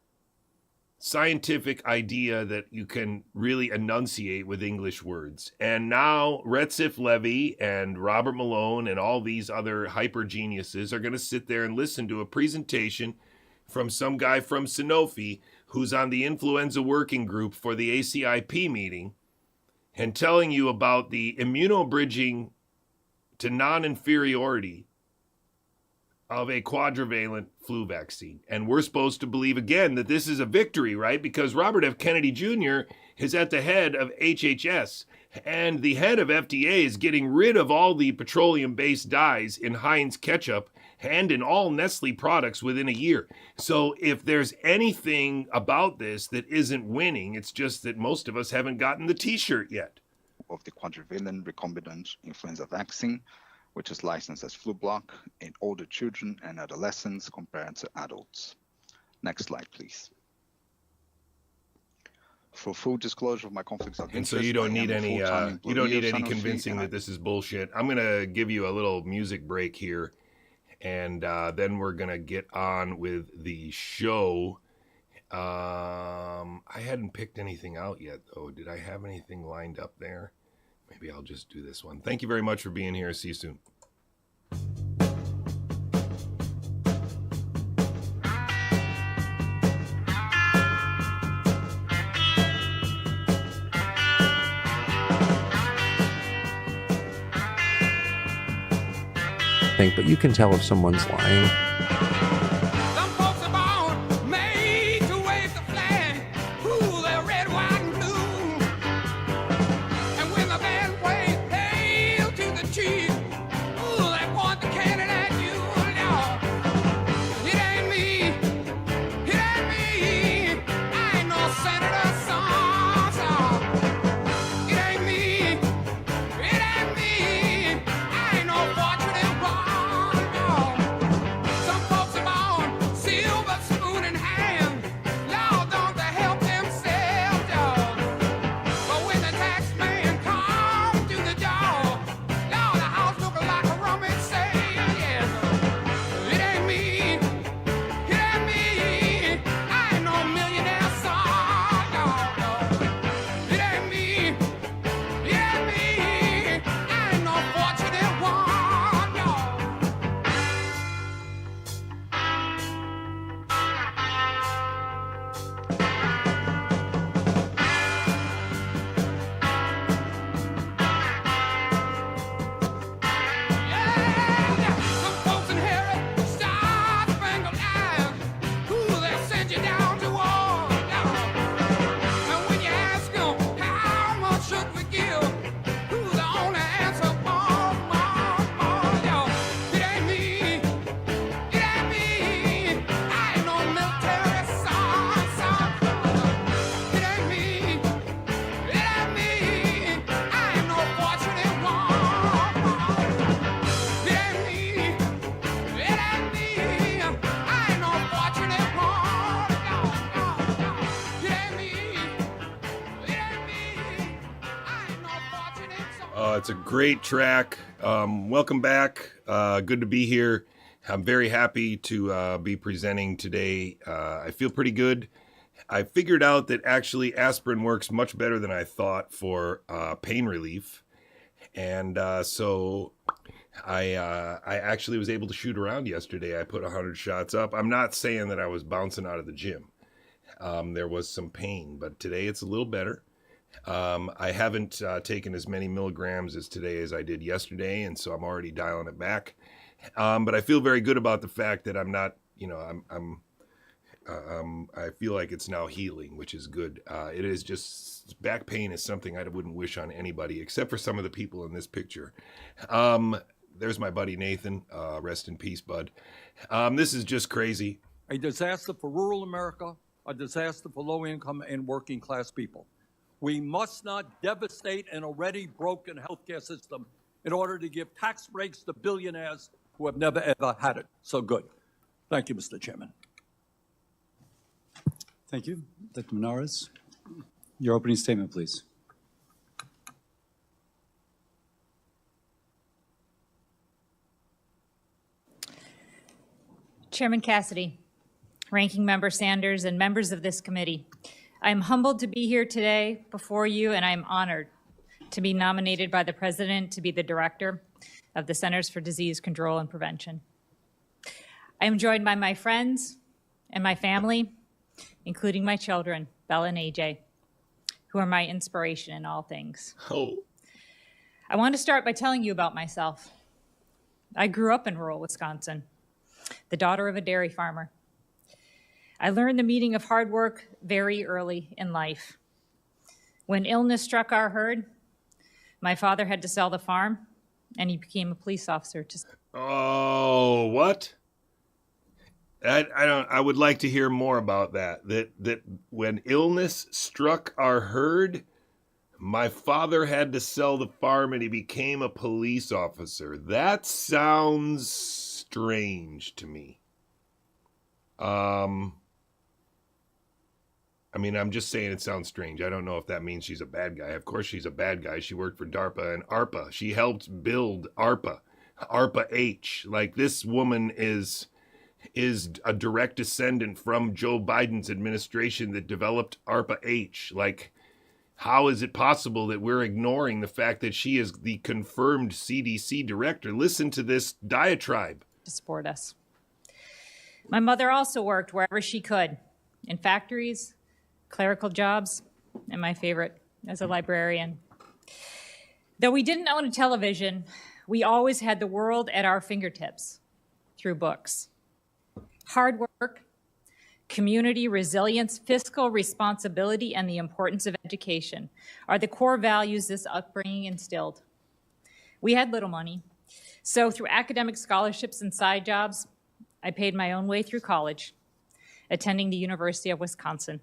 scientific idea that you can really enunciate with English words. And now Recep Levy and Robert Malone and all these other hyper geniuses are going to sit there and listen to a presentation from some guy from Sanofi who's on the influenza working group for the ACIP meeting and telling you about the immunobridging to non-inferiority of a quadrivalent flu vaccine. And we're supposed to believe again that this is a victory, right? Because Robert F. Kennedy Jr. is at the head of HHS, and the head of FDA is getting rid of all the petroleum-based dyes in Heinz ketchup and in all Nestle products within a year. So if there's anything about this that isn't winning, it's just that most of us haven't gotten the t-shirt yet. Of the quadrivalent recombinant influenza vaccine, which is licensed as Flublok in older children and adolescents compared to adults. Next slide, please. For full disclosure of my conflicts of interest, and so you don't need any convincing that this is bullshit. I'm gonna give you a little music break here, and then we're gonna get on with the show. I hadn't picked anything out yet, though. Did I have anything lined up there? Maybe I'll just do this one. Thank you very much for being here. See you soon. But you can tell if someone's lying. It's a great track. Welcome back. Good to be here. I'm very happy to be presenting today. I feel pretty good. I figured out that actually aspirin works much better than I thought for pain relief. And so I actually was able to shoot around yesterday. I put 100 shots up. I'm not saying that I was bouncing out of the gym. There was some pain, but today it's a little better. I haven't taken as many milligrams as today as I did yesterday, and so I'm already dialing it back. But I feel very good about the fact that I'm not, I feel like it's now healing, which is good. It is just, back pain is something I wouldn't wish on anybody, except for some of the people in this picture. There's my buddy Nathan. Rest in peace, bud. This is just crazy. A disaster for rural America, a disaster for low-income and working-class people. We must not devastate an already broken healthcare system in order to give tax breaks to billionaires who have never, ever had it. So good. Thank you, Mr. Chairman. Thank you. Dr. Menares, your opening statement, please. Chairman Cassidy, Ranking Member Sanders, and members of this committee, I am humbled to be here today before you, and I am honored to be nominated by the President to be the Director of the Centers for Disease Control and Prevention. I am joined by my friends and my family, including my children, Bella and AJ, who are my inspiration in all things. Oh. I want to start by telling you about myself. I grew up in rural Wisconsin, the daughter of a dairy farmer. I learned the meaning of hard work very early in life. When illness struck our herd, my father had to sell the farm, and he became a police officer. Oh, what? I would like to hear more about that. That when illness struck our herd, my father had to sell the farm, and he became a police officer. That sounds strange to me. I mean, I'm just saying it sounds strange. I don't know if that means she's a bad guy. Of course she's a bad guy. She worked for DARPA and ARPA. She helped build ARPA, ARPA-H. Like, this woman is a direct descendant from Joe Biden's administration that developed ARPA-H. Like, how is it possible that we're ignoring the fact that she is the confirmed CDC director? Listen to this diatribe. To support us. My mother also worked wherever she could, in factories, clerical jobs, and my favorite, as a librarian. Though we didn't own a television, we always had the world at our fingertips through books. Hard work, community resilience, fiscal responsibility, and the importance of education are the core values this upbringing instilled. We had little money, so through academic scholarships and side jobs, I paid my own way through college, attending the University of Wisconsin.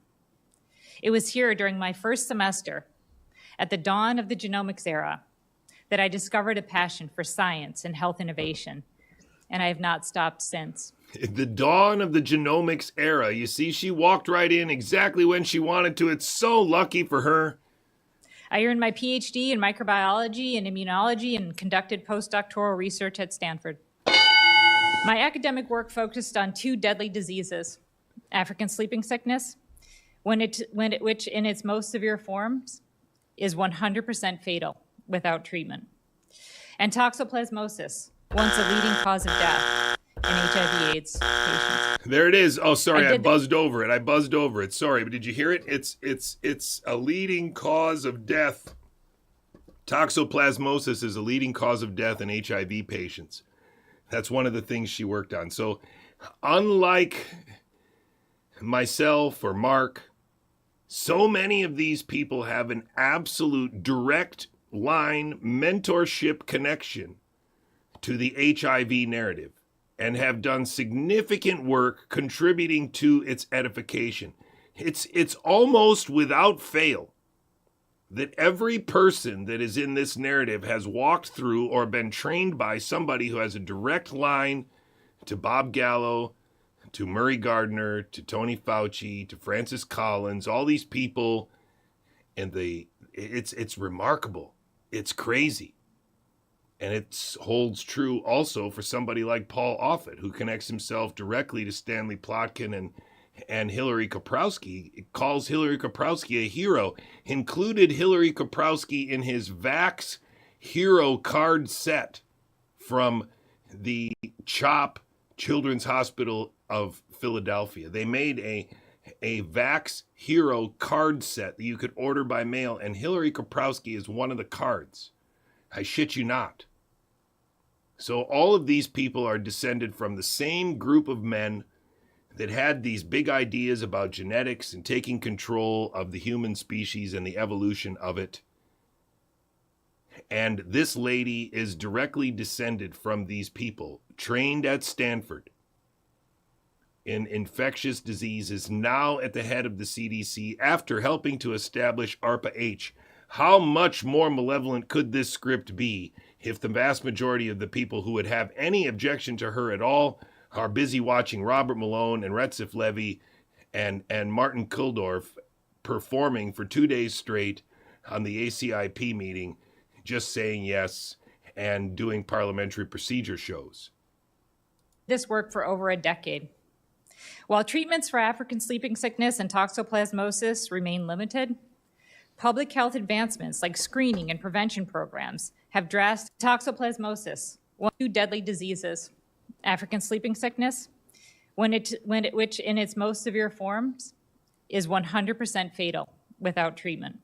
It was here during my first semester, at the dawn of the genomics era, that I discovered a passion for science and health innovation, and I have not stopped since. The dawn of the genomics era. You see, she walked right in exactly when she wanted to. It's so lucky for her. I earned my PhD in microbiology and immunology and conducted postdoctoral research at Stanford. My academic work focused on two deadly diseases: African sleeping sickness, which in its most severe forms is 100% fatal without treatment, and toxoplasmosis, once a leading cause of death in HIV/AIDS patients. There it is. Oh, sorry, I buzzed over it. Sorry, but did you hear it? It's a leading cause of death. Toxoplasmosis is a leading cause of death in HIV patients. That's one of the things she worked on. So, unlike myself or Mark, so many of these people have an absolute direct line mentorship connection to the HIV narrative and have done significant work contributing to its edification. It's almost without fail that every person that is in this narrative has walked through or been trained by somebody who has a direct line to Bob Gallo, to Murray Gardner, to Tony Fauci, to Francis Collins, all these people, and it's remarkable. It's crazy. And it holds true also for somebody like Paul Offit, who connects himself directly to Stanley Plotkin and Hillary Kaprowski. It calls Hillary Kaprowski a hero, included Hillary Kaprowski in his Vax hero card set from the CHOP Children's Hospital of Philadelphia. They made a Vax hero card set that you could order by mail, and Hillary Kaprowski is one of the cards. I shit you not. So all of these people are descended from the same group of men that had these big ideas about genetics and taking control of the human species and the evolution of it. And this lady is directly descended from these people, trained at Stanford in infectious diseases, now at the head of the CDC after helping to establish ARPA-H. How much more malevolent could this script be if the vast majority of the people who would have any objection to her at all are busy watching Robert Malone and Recep Levy and Martin Kulldorff performing for 2 days straight on the ACIP meeting, just saying yes and doing parliamentary procedure shows. This work for over a decade. While treatments for African sleeping sickness and toxoplasmosis remain limited, public health advancements like screening and prevention programs have drastic toxoplasmosis, one of 2 deadly diseases. African sleeping sickness, which in its most severe forms is 100% fatal without treatment.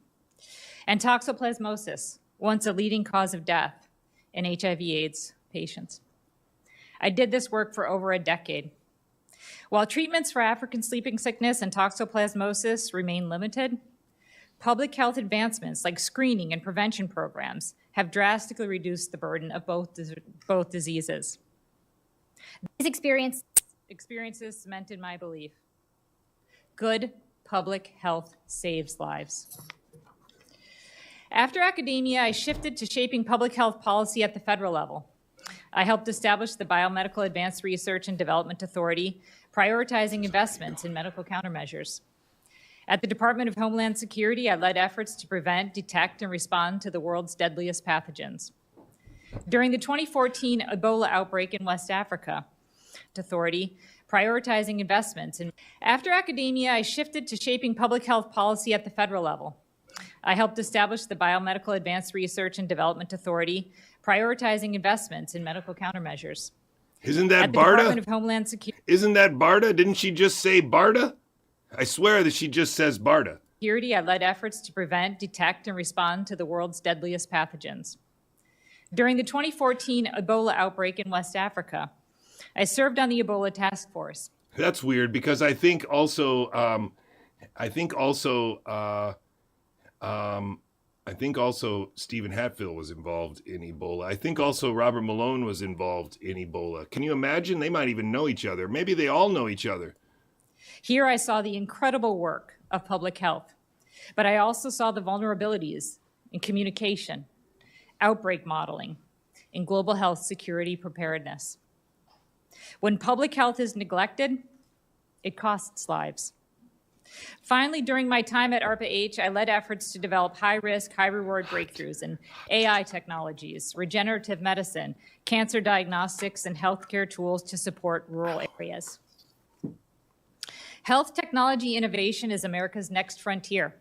And toxoplasmosis, once a leading cause of death in HIV/AIDS patients. I did this work for over a decade. While treatments for African sleeping sickness and toxoplasmosis remain limited, public health advancements like screening and prevention programs have drastically reduced the burden of both diseases. These experiences cemented my belief. Good public health saves lives. After academia, I shifted to shaping public health policy at the federal level. I helped establish the Biomedical Advanced Research and Development Authority, prioritizing investments in medical countermeasures. At the Department of Homeland Security, I led efforts to prevent, detect, and respond to the world's deadliest pathogens. During the 2014 Ebola outbreak in West Africa, Authority, prioritizing investments in. After academia, I shifted to shaping public health policy at the federal level. I helped establish the Biomedical Advanced Research and Development Authority, prioritizing investments in medical countermeasures. Isn't that At the BARDA? Department of Homeland Security. Isn't that BARDA? Didn't she just say BARDA? I swear that she just says BARDA. I led efforts to prevent, detect, and respond to the world's deadliest pathogens. During the 2014 Ebola outbreak in West Africa, I served on the Ebola task force. That's weird because I think also Stephen Hatfield was involved in Ebola. I think also Robert Malone was involved in Ebola. Can you imagine? They might even know each other. Maybe they all know each other. Here I saw the incredible work of public health, but I also saw the vulnerabilities in communication, outbreak modeling, and global health security preparedness. When public health is neglected, it costs lives. Finally, during my time at ARPA-H, I led efforts to develop high-risk, high-reward breakthroughs in AI technologies, regenerative medicine, cancer diagnostics, and healthcare tools to support rural areas. Health technology innovation is America's next frontier.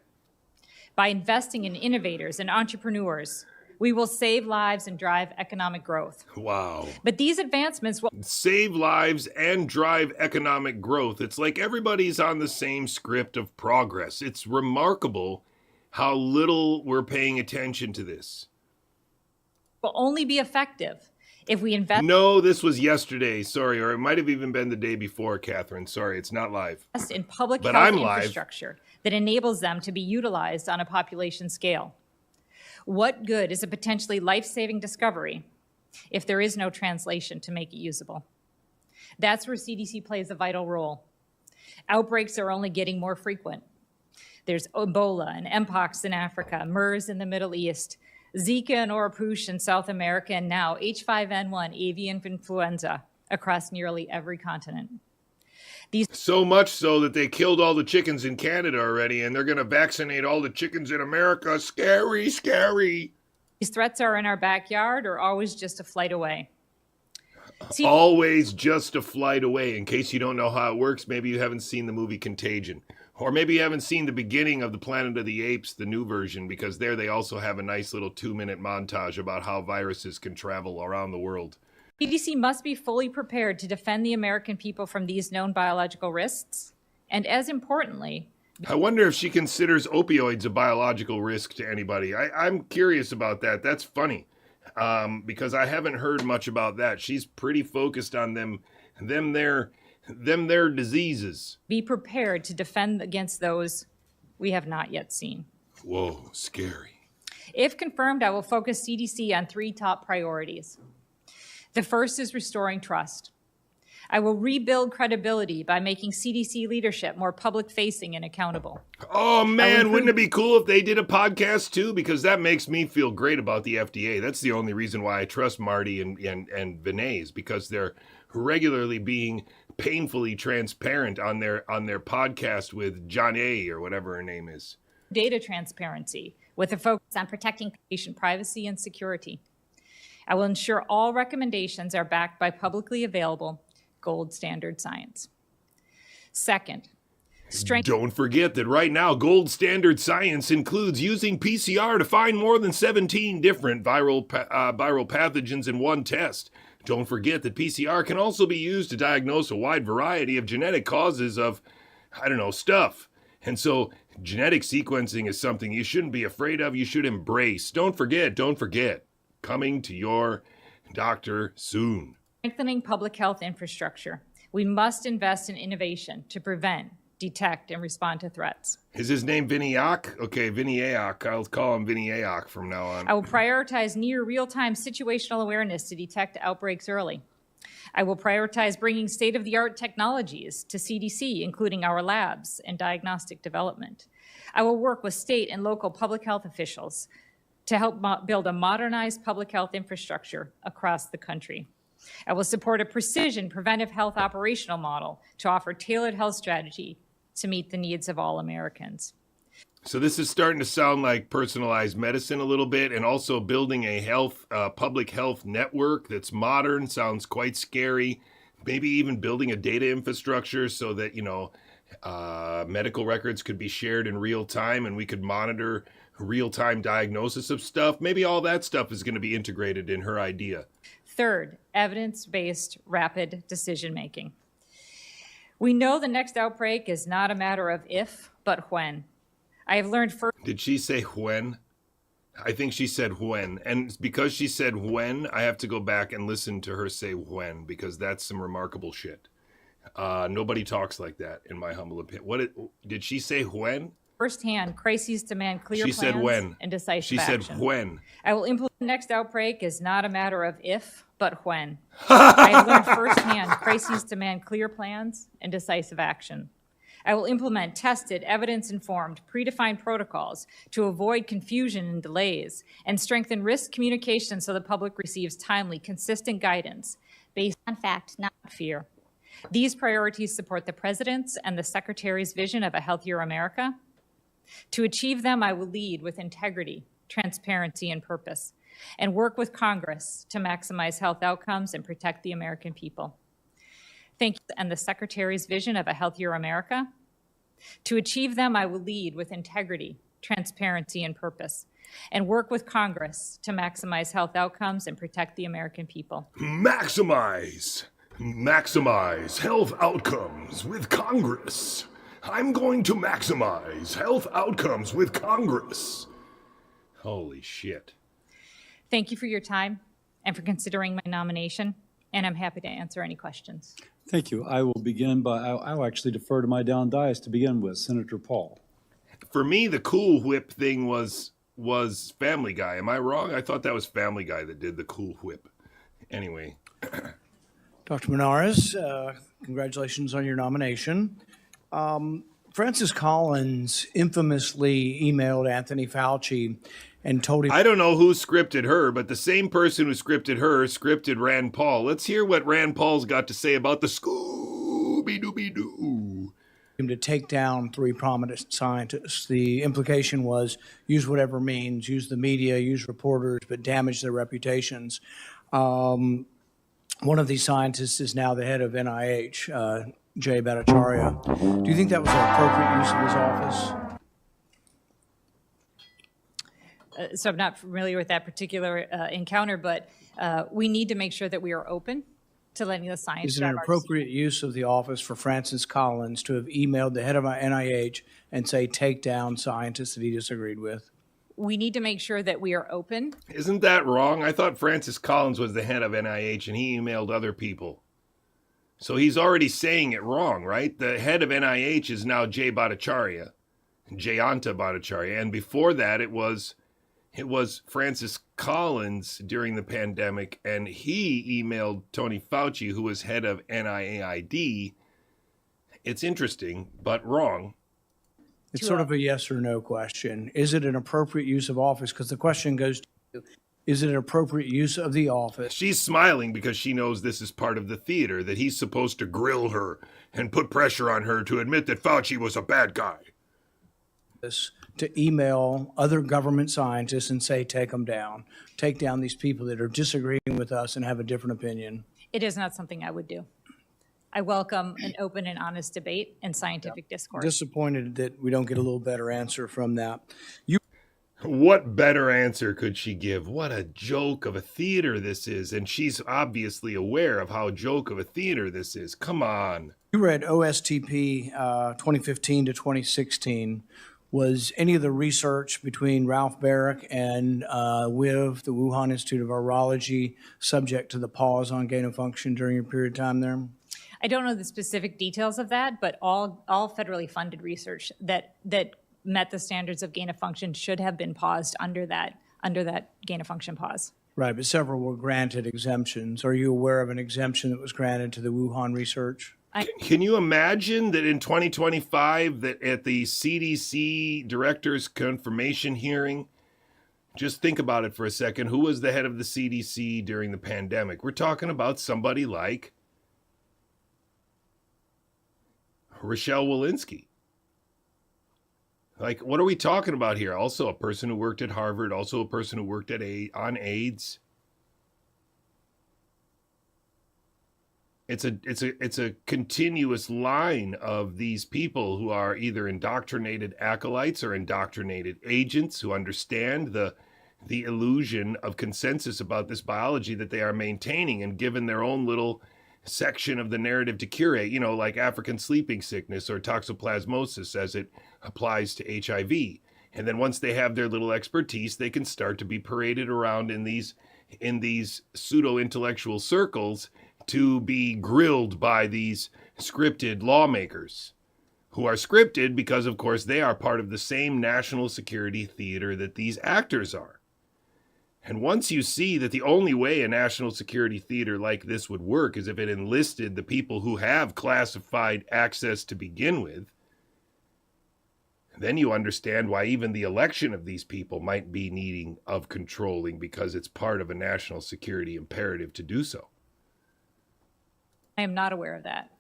By investing in innovators and entrepreneurs, we will save lives and drive economic growth. Wow. But these advancements will save lives and drive economic growth. It's like everybody's on the same script of progress. It's remarkable how little we're paying attention to this. Will only be effective if we invest. No, this was yesterday. Sorry, or it might have even been the day before, Catherine. Sorry, it's not live. In public But health I'm live. infrastructure that enables them to be utilized on a population scale. What good is a potentially life-saving discovery if there is no translation to make it usable? That's where CDC plays a vital role. Outbreaks are only getting more frequent. There's Ebola and Mpox in Africa, MERS in the Middle East, Zika and Oropouche in South America, and now H5N1 avian influenza across nearly every continent. So much so that they killed all the chickens in Canada already, and they're going to vaccinate all the chickens in America. Scary, scary. These threats are in our backyard or always just a flight away. Always just a flight away. In case you don't know how it works, maybe you haven't seen the movie Contagion. Or maybe you haven't seen the beginning of the Planet of the Apes, the new version, because there they also have a nice little 2-minute montage about how viruses can travel around the world. CDC must be fully prepared to defend the American people from these known biological risks. And as importantly, I wonder if she considers opioids a biological risk to anybody. I'm curious about that. That's funny, because I haven't heard much about that. She's pretty focused on their diseases. be prepared to defend against those we have not yet seen. Whoa, scary. If confirmed, I will focus CDC on 3 top priorities. The first is restoring trust. I will rebuild credibility by making CDC leadership more public-facing and accountable. Oh, man, wouldn't it be cool if they did a podcast, too? Because that makes me feel great about the FDA. That's the only reason why I trust Marty and Vinay, is because they're regularly being painfully transparent on their podcast with John A. or whatever her name is. Data transparency with a focus on protecting patient privacy and security. I will ensure all recommendations are backed by publicly available gold standard science. Second, don't forget that right now, gold standard science includes using PCR to find more than 17 different viral pathogens in one test. Don't forget that PCR can also be used to diagnose a wide variety of genetic causes of, stuff. And so genetic sequencing is something you shouldn't be afraid of, you should embrace. Don't forget, coming to your doctor soon. Strengthening public health infrastructure. We must invest in innovation to prevent, detect, and respond to threats. Is his name Vinayak? Okay, Vinayak. I'll call him Vinayak from now on. I will prioritize near real-time situational awareness to detect outbreaks early. I will prioritize bringing state-of-the-art technologies to CDC, including our labs and diagnostic development. I will work with state and local public health officials to help build a modernized public health infrastructure across the country. I will support a precision preventive health operational model to offer tailored health strategy to meet the needs of all Americans. So this is starting to sound like personalized medicine a little bit, and also building a public health network that's modern. Sounds quite scary. Maybe even building a data infrastructure so that, medical records could be shared in real time and we could monitor real-time diagnosis of stuff. Maybe all that stuff is going to be integrated in her idea. Third, evidence-based rapid decision-making. We know the next outbreak is not a matter of if, but when. I have learned first. Did she say when? I think she said when. And because she said when, I have to go back and listen to her say when, because that's some remarkable shit. Nobody talks like that, in my humble opinion. Did she say when? Firsthand, crises demand clear plans said when. and decisive action. She said when. I will implement the next outbreak is not a matter of if, but when. I have learned firsthand, crises demand clear plans and decisive action. I will implement tested, evidence-informed, predefined protocols to avoid confusion and delays and strengthen risk communication so the public receives timely, consistent guidance based on fact, not fear. These priorities support the President's and the Secretary's vision of a healthier America. To achieve them, I will lead with integrity, transparency, and purpose, and work with Congress to maximize health outcomes and protect the American people. Thank you, and the Secretary's vision of a healthier America. To achieve them, I will lead with integrity, transparency, and purpose, and work with Congress to maximize health outcomes and protect the American people. Maximize health outcomes with Congress. I'm going to maximize health outcomes with Congress. Holy shit. Thank you for your time and for considering my nomination, and I'm happy to answer any questions. Thank you. I will begin by, I'll actually defer to my down dais to begin with, Senator Paul. For me, the Cool Whip thing was Family Guy. Am I wrong? I thought that was Family Guy that did the Cool Whip. Anyway. Dr. Menares, congratulations on your nomination. Francis Collins infamously emailed Anthony Fauci and told him... I don't know who scripted her, but the same person who scripted her scripted Rand Paul. Let's hear what Rand Paul's got to say about the Scooby-Dooby-Doo. ultimatum to take down 3 prominent scientists. The implication was use whatever means, use the media, use reporters, but damage their reputations. One of these scientists is now the head of NIH, Jay Bhattacharya. Do you think that was an appropriate use of his office? So I'm not familiar with that particular encounter, but we need to make sure that we are open to letting the science. Is it an appropriate use of the office for Francis Collins to have emailed the head of NIH and say, take down scientists that he disagreed with? We need to make sure that we are open. Isn't that wrong? I thought Francis Collins was the head of NIH and he emailed other people. So he's already saying it wrong, right? The head of NIH is now Jay Bhattacharya, Jayanta Bhattacharya. And before that, it was Francis Collins during the pandemic, and he emailed Tony Fauci, who was head of NIAID. It's interesting, but wrong. It's sort of a yes or no question. Is it an appropriate use of office? Because the question goes to, is it an appropriate use of the office? She's smiling because she knows this is part of the theater, that he's supposed to grill her and put pressure on her to admit that Fauci was a bad guy. To email other government scientists and say, take them down. Take down these people that are disagreeing with us and have a different opinion. It is not something I would do. I welcome an open and honest debate and scientific discourse. Disappointed that we don't get a little better answer from that. What better answer could she give? What a joke of a theater this is. And she's obviously aware of how joke of a theater this is. Come on. You read OSTP 2015 to 2016. Was any of the research between Ralph Barrick and WIV, the Wuhan Institute of Virology, subject to the pause on gain of function during your period of time there? I don't know the specific details of that, but all federally funded research that met the standards of gain of function should have been paused under that gain of function pause. Right, but several were granted exemptions. Are you aware of an exemption that was granted to the Wuhan research? Can you imagine that in 2025 that at the CDC director's confirmation hearing, just think about it for a second, who was the head of the CDC during the pandemic? We're talking about somebody like Rochelle Walensky. Like, what are we talking about here? Also a person who worked at Harvard, also a person who worked on AIDS. It's a continuous line of these people who are either indoctrinated acolytes or indoctrinated agents who understand the illusion of consensus about this biology that they are maintaining and given their own little section of the narrative to curate, you know, like African sleeping sickness or toxoplasmosis as it applies to HIV. And then once they have their little expertise, they can start to be paraded around in these pseudo-intellectual circles to be grilled by these scripted lawmakers who are scripted because, of course, they are part of the same national security theater that these actors are. And once you see that the only way a national security theater like this would work is if it enlisted the people who have classified access to begin with, then you understand why even the election of these people might be needing of controlling because it's part of a national security imperative to do so. I am not aware of that.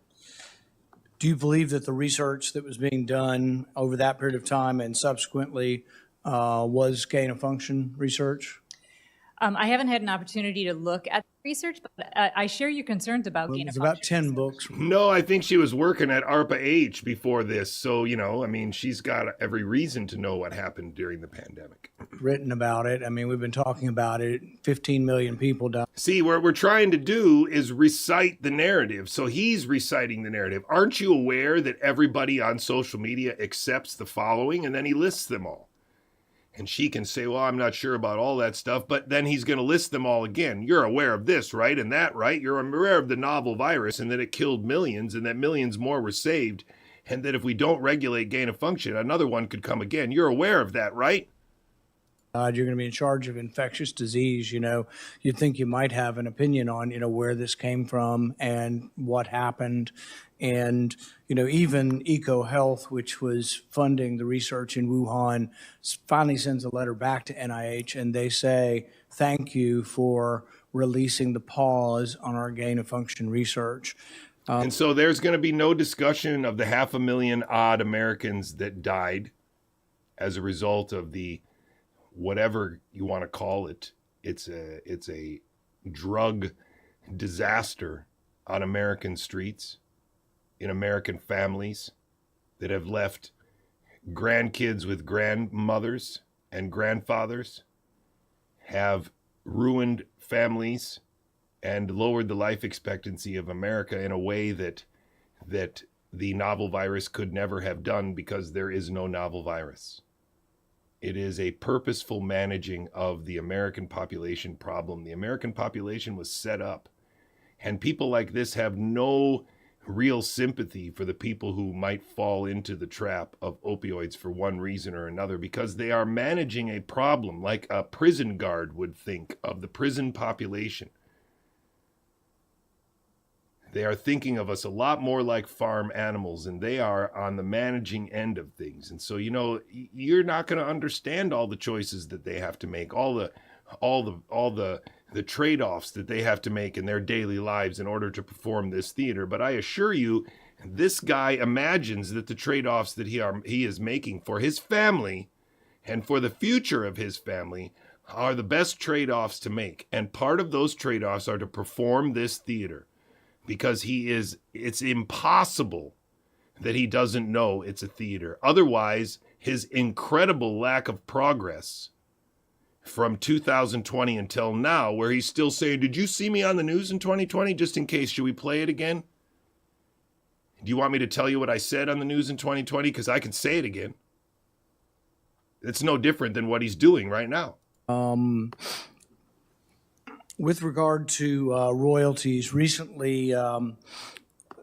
Do you believe that the research that was being done over that period of time and subsequently was gain of function research? I haven't had an opportunity to look at the research, but I share your concerns about gain of function. About 10 books. No, I think she was working at ARPA-H before this. So, you know, I mean, she's got every reason to know what happened during the pandemic. Written about it. I mean, we've been talking about it. 15 million people died. See, what we're trying to do is recite the narrative. So he's reciting the narrative. Aren't you aware that everybody on social media accepts the following? And then he lists them all. And she can say, well, I'm not sure about all that stuff, but then he's going to list them all again. You're aware of this, right? And that, right? You're aware of the novel virus and that it killed millions and that millions more were saved. And that if we don't regulate gain of function, another one could come again. You're aware of that, right? You're going to be in charge of infectious disease. You know, you'd think you might have an opinion on, you know, where this came from and what happened. And, you know, even EcoHealth, which was funding the research in Wuhan, finally sends a letter back to NIH and they say, thank you for releasing the pause on our gain of function research. And so there's going to be no discussion of the 500,000 odd Americans that died as a result of the, whatever you want to call it. It's a drug disaster on American streets, in American families that have left grandkids with grandmothers and grandfathers, have ruined families and lowered the life expectancy of America in a way that the novel virus could never have done, because there is no novel virus. It is a purposeful managing of the American population problem. The American population was set up, and people like this have no real sympathy for the people who might fall into the trap of opioids for one reason or another, because they are managing a problem like a prison guard would think of the prison population. They are thinking of us a lot more like farm animals, and they are on the managing end of things. And so, you're not going to understand all the choices that they have to make, all the trade-offs that they have to make in their daily lives in order to perform this theater. But I assure you, this guy imagines that the trade-offs that he is making for his family and for the future of his family are the best trade-offs to make. And part of those trade-offs are to perform this theater, because it's impossible that he doesn't know it's a theater. Otherwise, his incredible lack of progress from 2020 until now, where he's still saying, did you see me on the news in 2020? Just in case, should we play it again? Do you want me to tell you what I said on the news in 2020? Because I can say it again. It's no different than what he's doing right now. With regard to royalties, recently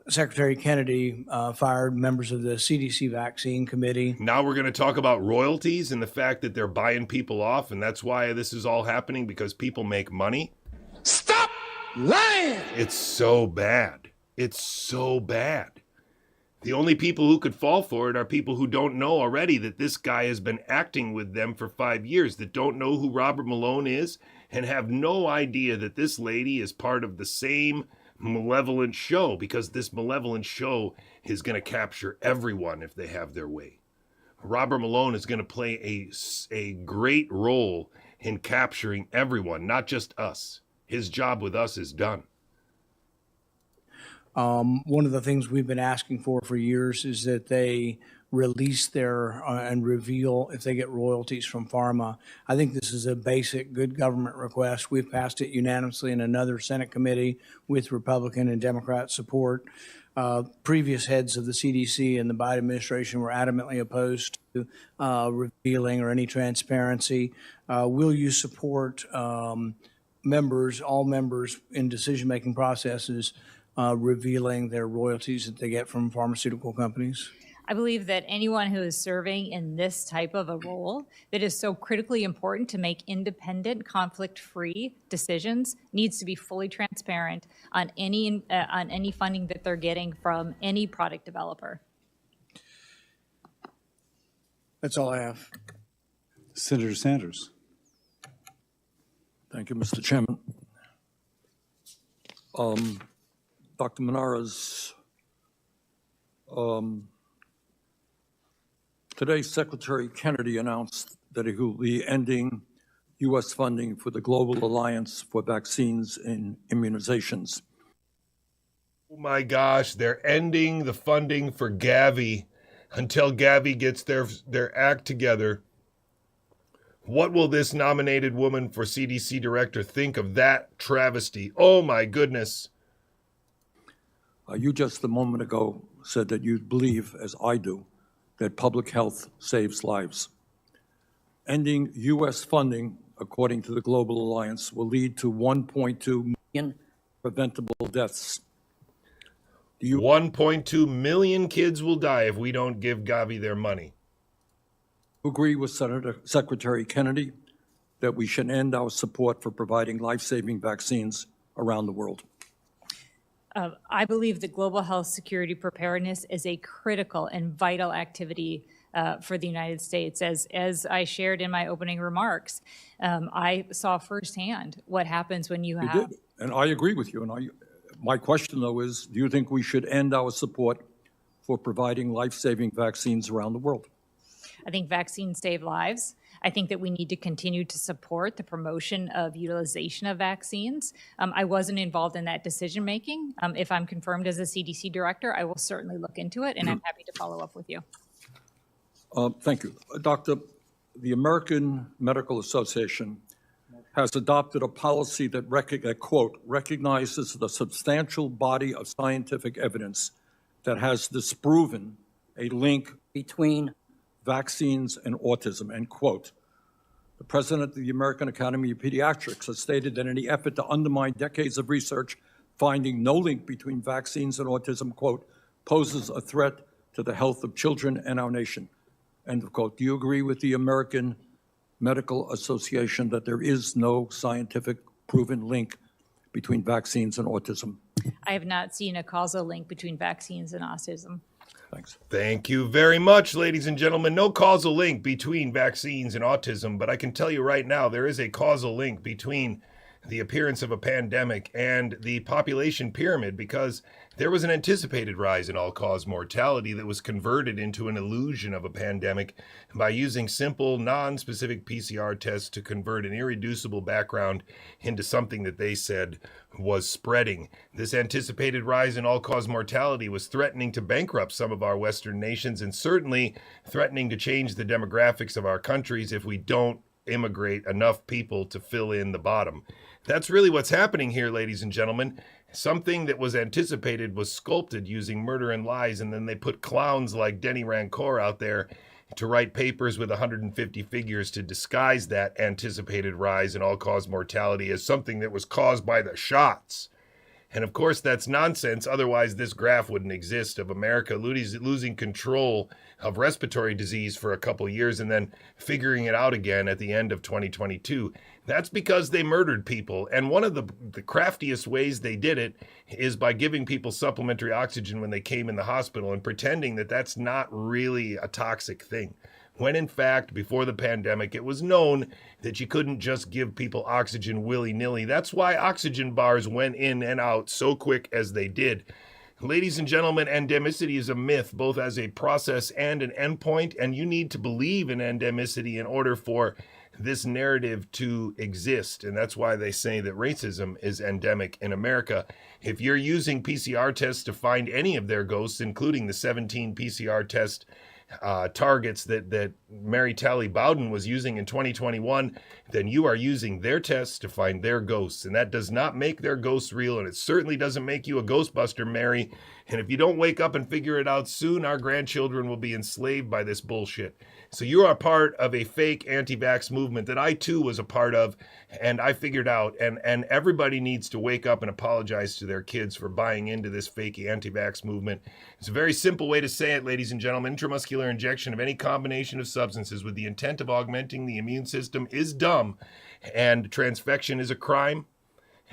Secretary Kennedy fired members of the CDC vaccine committee. Now we're going to talk about royalties and the fact that they're buying people off, and that's why this is all happening, because people make money. Stop lying! It's so bad. It's so bad. The only people who could fall for it are people who don't know already that this guy has been acting with them for 5 years, that don't know who Robert Malone is, and have no idea that this lady is part of the same malevolent show, because this malevolent show is going to capture everyone if they have their way. Robert Malone is going to play a great role in capturing everyone, not just us. His job with us is done. One of the things we've been asking for years is that they release their and reveal if they get royalties from pharma. I think this is a basic good government request. We've passed it unanimously in another Senate committee with Republican and Democrat support. Previous heads of the CDC and the Biden administration were adamantly opposed to revealing or any transparency. Will you support all members in decision-making processes revealing their royalties that they get from pharmaceutical companies? I believe that anyone who is serving in this type of a role that is so critically important to make independent, conflict-free decisions needs to be fully transparent on any funding that they're getting from any product developer. That's all I have. Senator Sanders. Thank you, Mr. Chairman. Dr. Manara's today, Secretary Kennedy announced that he will be ending U.S. funding for the Global Alliance for Vaccines and Immunizations. Oh my gosh, they're ending the funding for Gavi until Gavi gets their act together. What will this nominated woman for CDC director think of that travesty? Oh my goodness. You just a moment ago said that you believe, as I do, that public health saves lives. Ending U.S. funding, according to the Global Alliance, will lead to 1.2 million preventable deaths. 1.2 million kids will die if we don't give Gavi their money. Agree with Secretary Kennedy that we should end our support for providing life-saving vaccines around the world. I believe that global health security preparedness is a critical and vital activity for the United States. As I shared in my opening remarks, I saw firsthand what happens when you have... You did, and I agree with you. And My question, though, is do you think we should end our support for providing life-saving vaccines around the world? I think vaccines save lives. I think that we need to continue to support the promotion of utilization of vaccines. I wasn't involved in that decision-making. If I'm confirmed as a CDC director, I will certainly look into it, and I'm happy to follow up with you. Thank you. Doctor, the American Medical Association has adopted a policy that, quote, recognizes the substantial body of scientific evidence that has disproven a link between vaccines and autism, end quote. The president of the American Academy of Pediatrics has stated that any effort to undermine decades of research finding no link between vaccines and autism, quote, poses a threat to the health of children and our nation, end of quote. Do you agree with the American Medical Association that there is no scientific proven link between vaccines and autism? I have not seen a causal link between vaccines and autism. Thanks. Thank you very much, ladies and gentlemen. No causal link between vaccines and autism, but I can tell you right now there is a causal link between the appearance of a pandemic and the population pyramid, because there was an anticipated rise in all-cause mortality that was converted into an illusion of a pandemic by using simple, non-specific PCR tests to convert an irreducible background into something that they said was spreading. This anticipated rise in all-cause mortality was threatening to bankrupt some of our Western nations and certainly threatening to change the demographics of our countries if we don't immigrate enough people to fill in the bottom. That's really what's happening here, ladies and gentlemen. Something that was anticipated was sculpted using murder and lies, and then they put clowns like Denny Rancor out there to write papers with 150 figures to disguise that anticipated rise in all-cause mortality as something that was caused by the shots. And of course, that's nonsense. Otherwise, this graph wouldn't exist of America losing control of respiratory disease for a couple years and then figuring it out again at the end of 2022. That's because they murdered people. And one of the craftiest ways they did it is by giving people supplementary oxygen when they came in the hospital and pretending that that's not really a toxic thing. When in fact, before the pandemic, it was known that you couldn't just give people oxygen willy-nilly. That's why oxygen bars went in and out so quick as they did. Ladies and gentlemen, endemicity is a myth, both as a process and an endpoint, and you need to believe in endemicity in order for this narrative to exist. And that's why they say that racism is endemic in America. If you're using PCR tests to find any of their ghosts, including the 17 PCR test targets that Mary Talley Bowden was using in 2021, then you are using their tests to find their ghosts. And that does not make their ghosts real, and it certainly doesn't make you a Ghostbuster, Mary. And if you don't wake up and figure it out soon, our grandchildren will be enslaved by this bullshit. So you are part of a fake anti-vax movement that I too was a part of, and I figured out, and everybody needs to wake up and apologize to their kids for buying into this fake anti-vax movement. It's a very simple way to say it, ladies and gentlemen. Intramuscular injection of any combination of substances with the intent of augmenting the immune system is dumb, and transfection is a crime,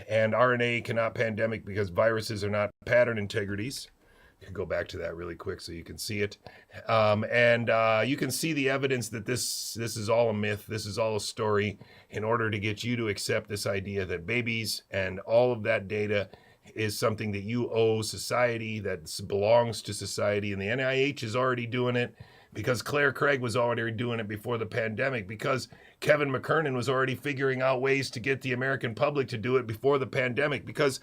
and RNA cannot pandemic because viruses are not pattern integrities. You can go back to that really quick so you can see it. You can see the evidence that this is all a myth. This is all a story in order to get you to accept this idea that babies and all of that data is something that you owe society, that belongs to society. And the NIH is already doing it because Claire Craig was already doing it before the pandemic, because Kevin McKernan was already figuring out ways to get the American public to do it before the pandemic, because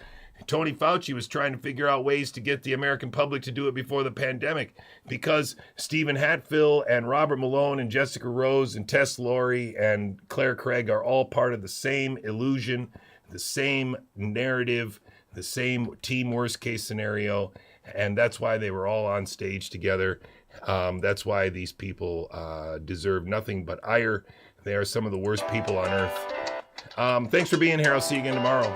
Tony Fauci was trying to figure out ways to get the American public to do it before the pandemic, because Stephen Hatfield and Robert Malone and Jessica Rose and Tess Lawrie and Claire Craig are all part of the same illusion, the same narrative, the same team worst case scenario. And that's why they were all on stage together. That's why these people deserve nothing but ire. They are some of the worst people on earth. Thanks for being here. I'll see you again tomorrow.